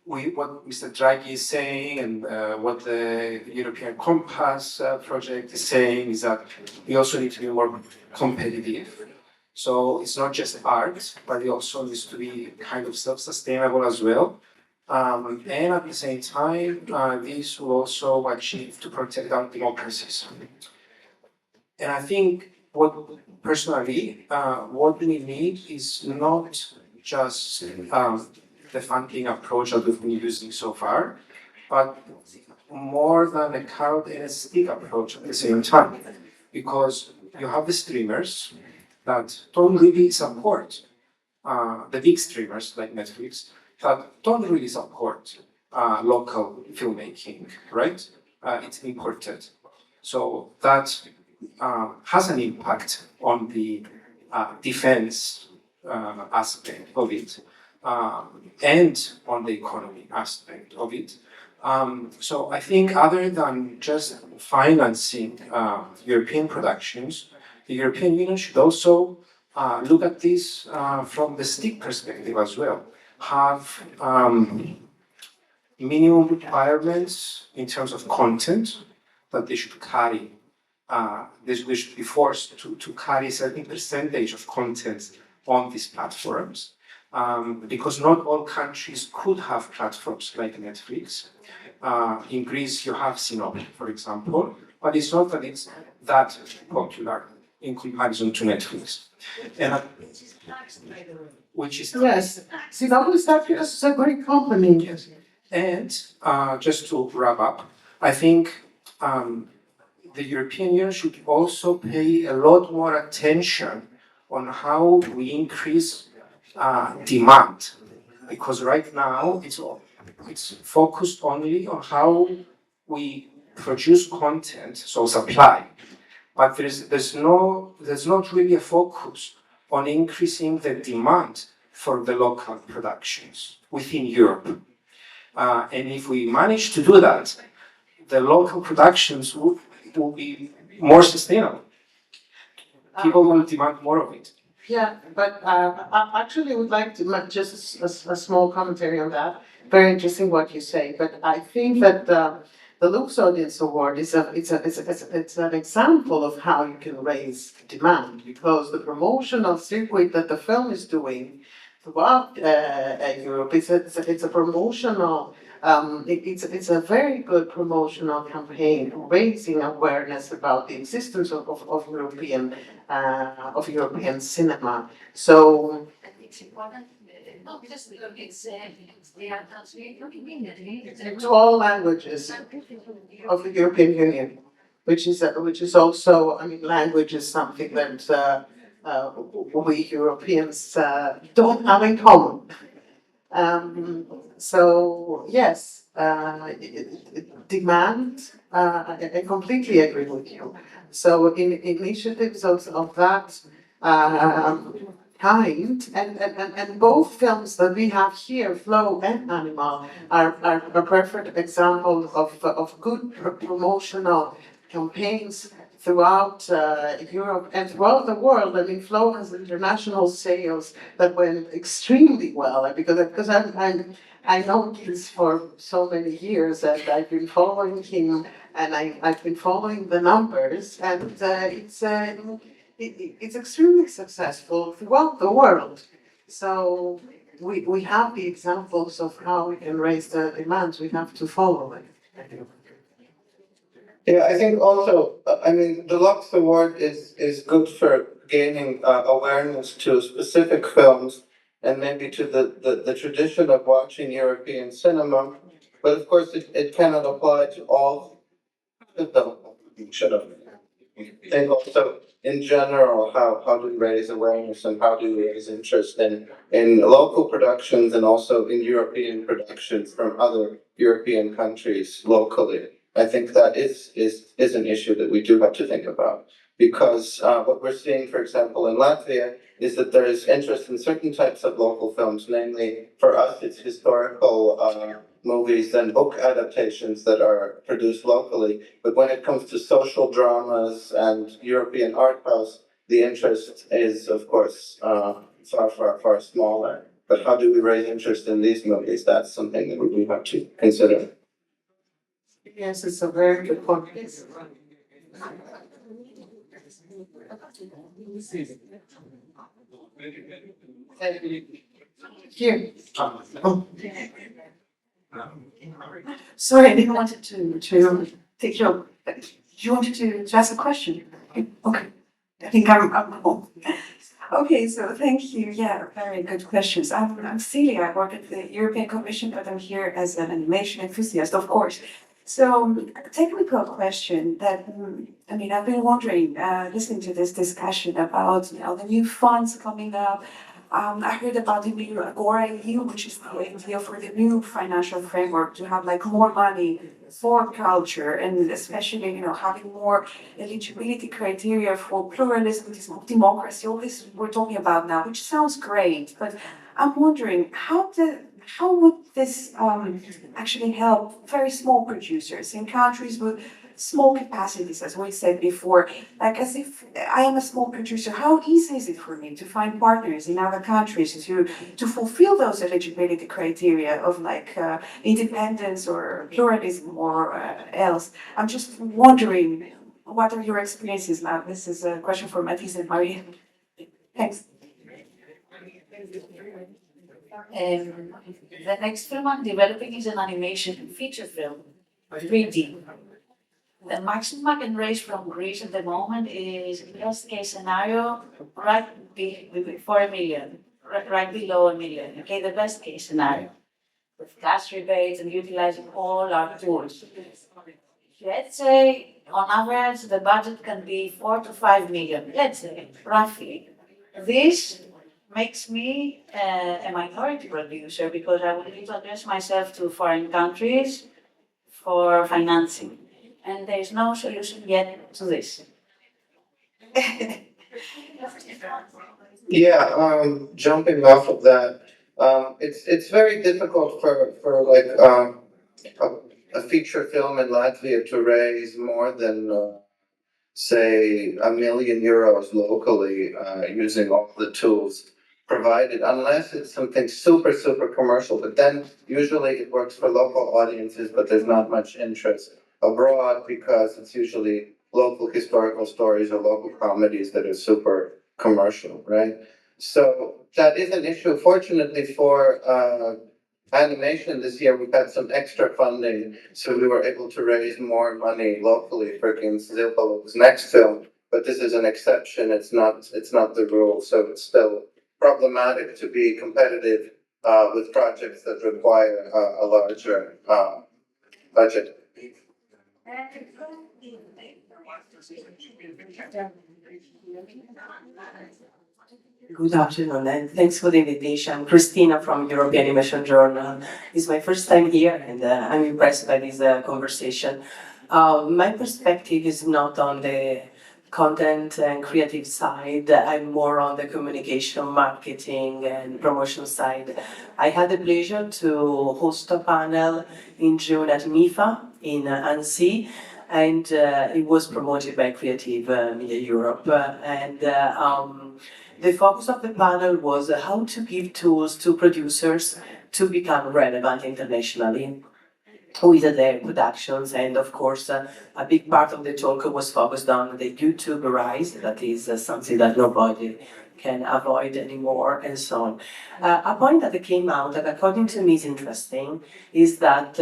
what Mr. Draghi is saying and what the European Compass project is saying is that we also need to be more competitive. So it's not just art, but it also needs to be kind of self-sustainable as well. And at the same time, this will also achieve to protect our democracies. And I think personally, what we need is not just the funding approach that we've been using so far, but more than a carrot and a stick approach at the same time. Because you have the streamers that don't really support, the big streamers like Netflix, that don't really support local filmmaking, right? It's imported. So that has an impact on the defense aspect of it and on the economy aspect of it. So I think other than just financing European productions, the European Union should also look at this from the stick perspective as well. Have minimum requirements in terms of content that they should carry. They should be forced to carry a certain percentage of content on these platforms. Because not all countries could have platforms like Netflix. In Greece, you have Sinop, for example, but it's not that it's that popular in comparison to Netflix. And which is yes. Sinop is actually a great company. Yes. And just to wrap up, I think the European Union should also pay a lot more attention on how we increase demand, because right now it's focused only on how we produce content, so supply, but there's not really a focus on increasing the demand for the local productions within Europe. And if we manage to do that, the local productions will be more sustainable. People will demand more of it. Yeah, but I actually would like to make just a small commentary on that. Very interesting what you say, but I think that the Lux Audience Award it's an example of how you can raise demand, because the promotional circuit that the film is doing throughout Europe, it's a promotional. It's a very good promotional campaign, raising awareness about the existence of European cinema. So It's important. No, because they are translated to all languages of the European Union, which is also, I mean, language is something that we Europeans don't have in common. So yes, demand. I completely agree with you. So in initiatives of that kind, and both films that we have here, Flow and Anima, are a perfect example of good promotional campaigns throughout Europe and throughout the world. I mean, Flow has international sales that went extremely well, because I know Gilles for so many years, and I've been following him, and I've been following the numbers, and it's extremely successful throughout the world. So we have the examples of how we can raise the demands. We have to follow it. Yeah, I think also, I mean, the Lux Award is good for gaining awareness to specific films and maybe to the tradition of watching European cinema, but of course it cannot apply to all of them. Should have. And also, in general, how do we raise awareness and how do we raise interest in local productions and also in European productions from other European countries locally? I think that is an issue that we do have to think about, because what we're seeing, for example, in Latvia, is that there is interest in certain types of local films, namely, for us, it's historical movies and book adaptations that are produced locally. But when it comes to social dramas and European art house, the interest is, of course, far smaller. But how do we raise interest in these movies? That's something that we have to consider. Yes, it's a very good point. Here. Sorry, I didn't want to take your. You wanted to ask a question? Okay, I think I'm home. Okay, so thank you. Yeah, very good questions. I'm Celia. I work at the European Commission, but I'm here as an animation enthusiast, of course. So, technical question that, I mean, I've been wondering, listening to this discussion about, the new funds coming up. I heard about the new Agora EU, which is the idea for the new financial framework to have like more money for culture, and especially, having more eligibility criteria for pluralism, democracy, all this we're talking about now, which sounds great, but I'm wondering how would this actually help very small producers in countries with small capacities, as we said before? Like, as if I am a small producer, how easy is it for me to find partners in other countries to fulfill those eligibility criteria of independence or pluralism or else? I'm just wondering, what are your experiences now? This is a question for Mathis and Maria. Thanks. The next film I'm developing is an animation feature film, 3D. The maximum I can raise from Greece at the moment is, best case scenario, for $1 million, right below $1 million. Okay, the best case scenario, with cash rebates and utilizing all our tools. let's say on average the budget can be 4 to 5 million, let's say, roughly. This makes me a minority producer because I will need to address myself to foreign countries for financing. And there is no solution yet to this. Yeah, jumping off of that, it's very difficult for like a feature film in Latvia to raise more than say €1 million locally using all the tools provided, unless it's something super commercial. But then usually it works for local audiences, but there's not much interest abroad because it's usually local historical stories or local comedies that are super commercial, right? So that is an issue. Fortunately for animation this year, we've had some extra funding, so we were able to raise more money locally for Zilpalov's next film. But this is an exception. It's not the rule. So it's still problematic to be competitive with projects that require a larger budget. Good afternoon, and thanks for the invitation. Christina from European Animation Journal. It's my first time here, and I'm impressed by this conversation. My perspective is not on the content and creative side. I'm more on the communication, marketing, and promotion side. I had the pleasure to host a panel in June at MIFA in Annecy, and it was promoted by Creative Media Europe. The focus of the panel was how to give tools to producers to become relevant internationally with their productions, and of course a big part of the talk was focused on the YouTube rise, that is something that nobody can avoid anymore, and so on. A point that came out that according to me is interesting is that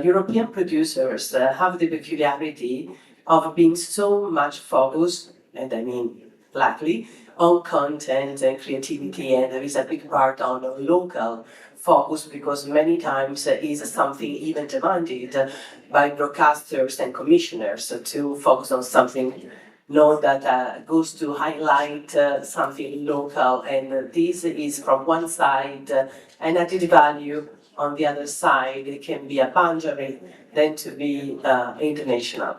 European producers have the peculiarity of being so much focused, and I mean luckily, on content and creativity, and there is a big part on local focus because many times is something even demanded by broadcasters and commissioners to focus on something that goes to highlight something local, and this is from one side an added value, on the other side it can be a boundary, then to be international.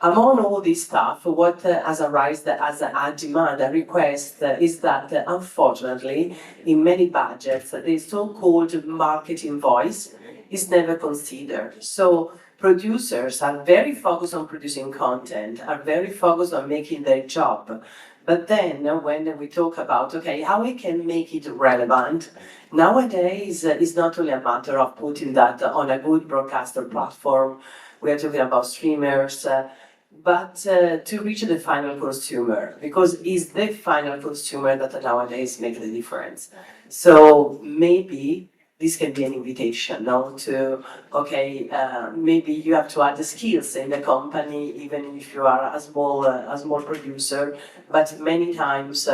Among all this stuff, what has arisen as a demand, a request, is that unfortunately, in many budgets, the so-called marketing voice is never considered. So producers are very focused on producing content, are very focused on making their job. But then when we talk about, okay, how we can make it relevant, nowadays it's not only a matter of putting that on a good broadcaster platform, we are talking about streamers, but to reach the final consumer, because it's the final consumer that nowadays makes the difference. So maybe this can be an invitation, no? To, okay, maybe you have to add the skills in the company, even if you are a small producer, but many times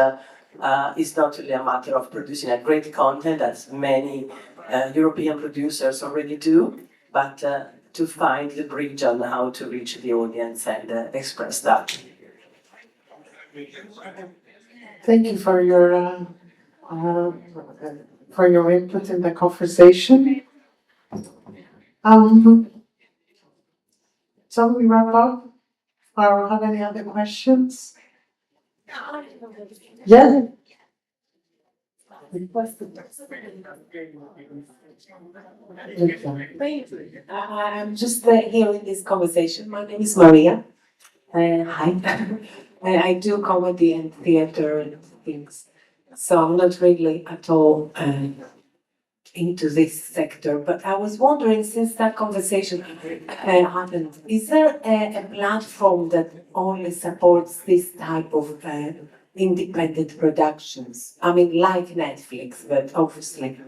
it's not really a matter of producing a great content, as many European producers already do, but to find the bridge on how to reach the audience and express that. Thank you for your input in the conversation. Shall we wrap up? Or have any other questions? Yeah. I'm just here in this conversation. My name is Maria. Hi. I do comedy and theater and things. So I'm not really at all into this sector. But I was wondering, since that conversation happened, is there a platform that only supports this type of independent productions? I mean, like Netflix, but obviously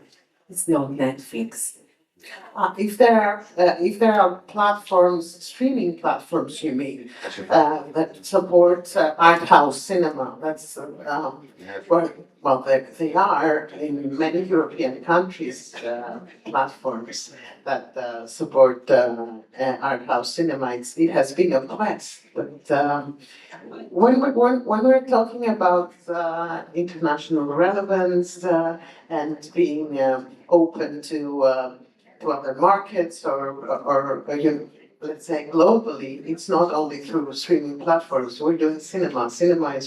it's not Netflix. If there are platforms, streaming platforms, you mean, that support art house cinema, that's well, they are in many European countries platforms that support art house cinema. It has been a quest, but when we're talking about international relevance and being open to other markets or let's say globally, it's not only through streaming platforms. We're doing cinema. Cinema is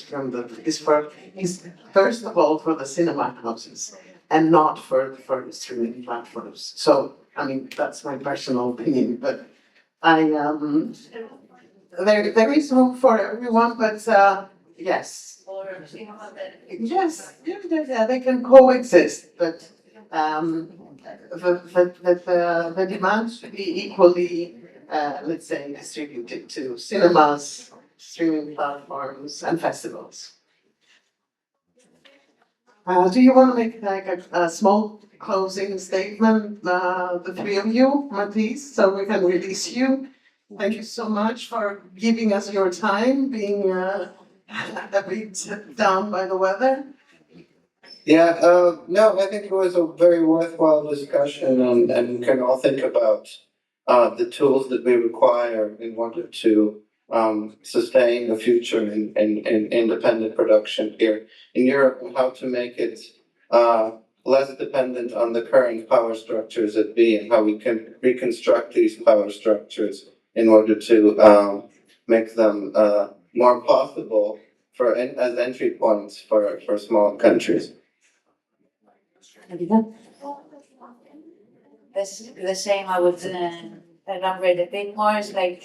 first of all for the cinema houses and not for the streaming platforms. So I mean that's my personal opinion, but there is room for everyone, but yes. Yes, yeah, they can coexist, but the demand should be equally, let's say, distributed to cinemas, streaming platforms, and festivals. Do you want to make like a small closing statement, the three of you, Matisse, so we can release you? Thank you so much for giving us your time, being a bit down by the weather. Yeah, no, I think it was a very worthwhile discussion, and we can all think about the tools that we require in order to sustain a future in independent production here in Europe, and how to make it less dependent on the current power structures at B, and how we can reconstruct these power structures in order to make them more possible as entry points for small countries. The same, I would elaborate a bit more. It's like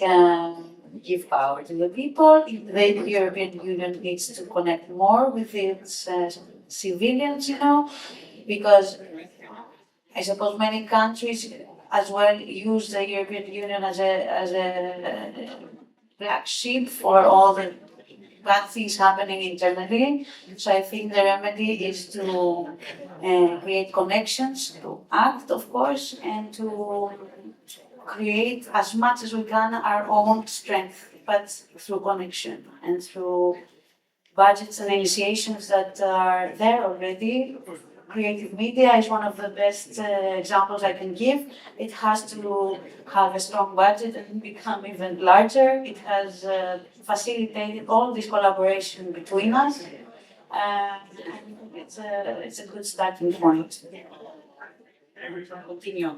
give power to the people. The European Union needs to connect more with its civilians, because I suppose many countries as well use the European Union as a flagship for all the bad things happening internally. So I think the remedy is to create connections, to act, of course, and to create as much as we can our own strength, but through connection and through budgets and initiations that are there already. Creative media is one of the best examples I can give. It has to have a strong budget and become even larger. It has facilitated all this collaboration between us. It's a good starting point. Continue.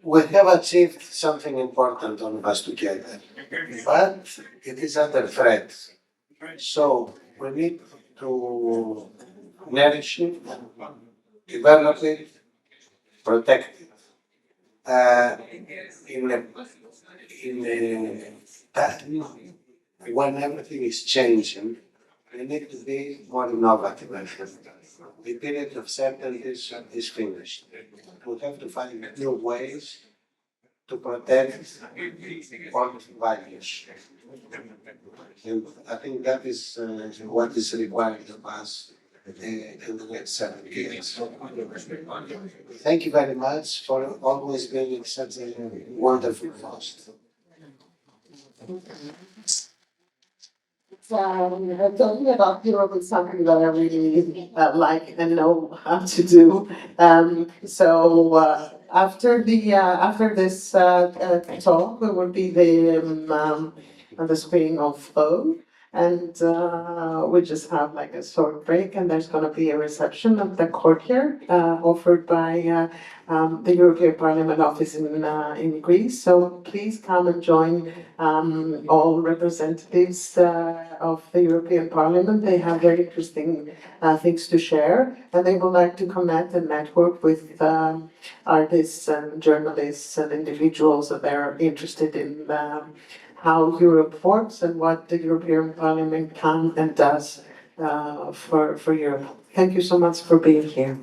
We have achieved something important on us together, but it is under threat. So we need to nourish it, develop it, protect it. In a time when everything is changing, we need to be more innovative. The period of certainty is finished. We have to find new ways to protect all values. And I think that is what is required of us in the next 7 years. Thank you very much for always being such a wonderful host. Talking about Europe is something that I really like and know how to do. So after this talk, there will be the spring of flow, and we just have like a short break, and there's going to be a reception at the courtyard offered by the European Parliament office in Greece. So please come and join all representatives of the European Parliament. They have very interesting things to share, and they would like to connect and network with artists and journalists and individuals that are interested in how Europe works and what the European Parliament can and does for Europe. Thank you so much for being here.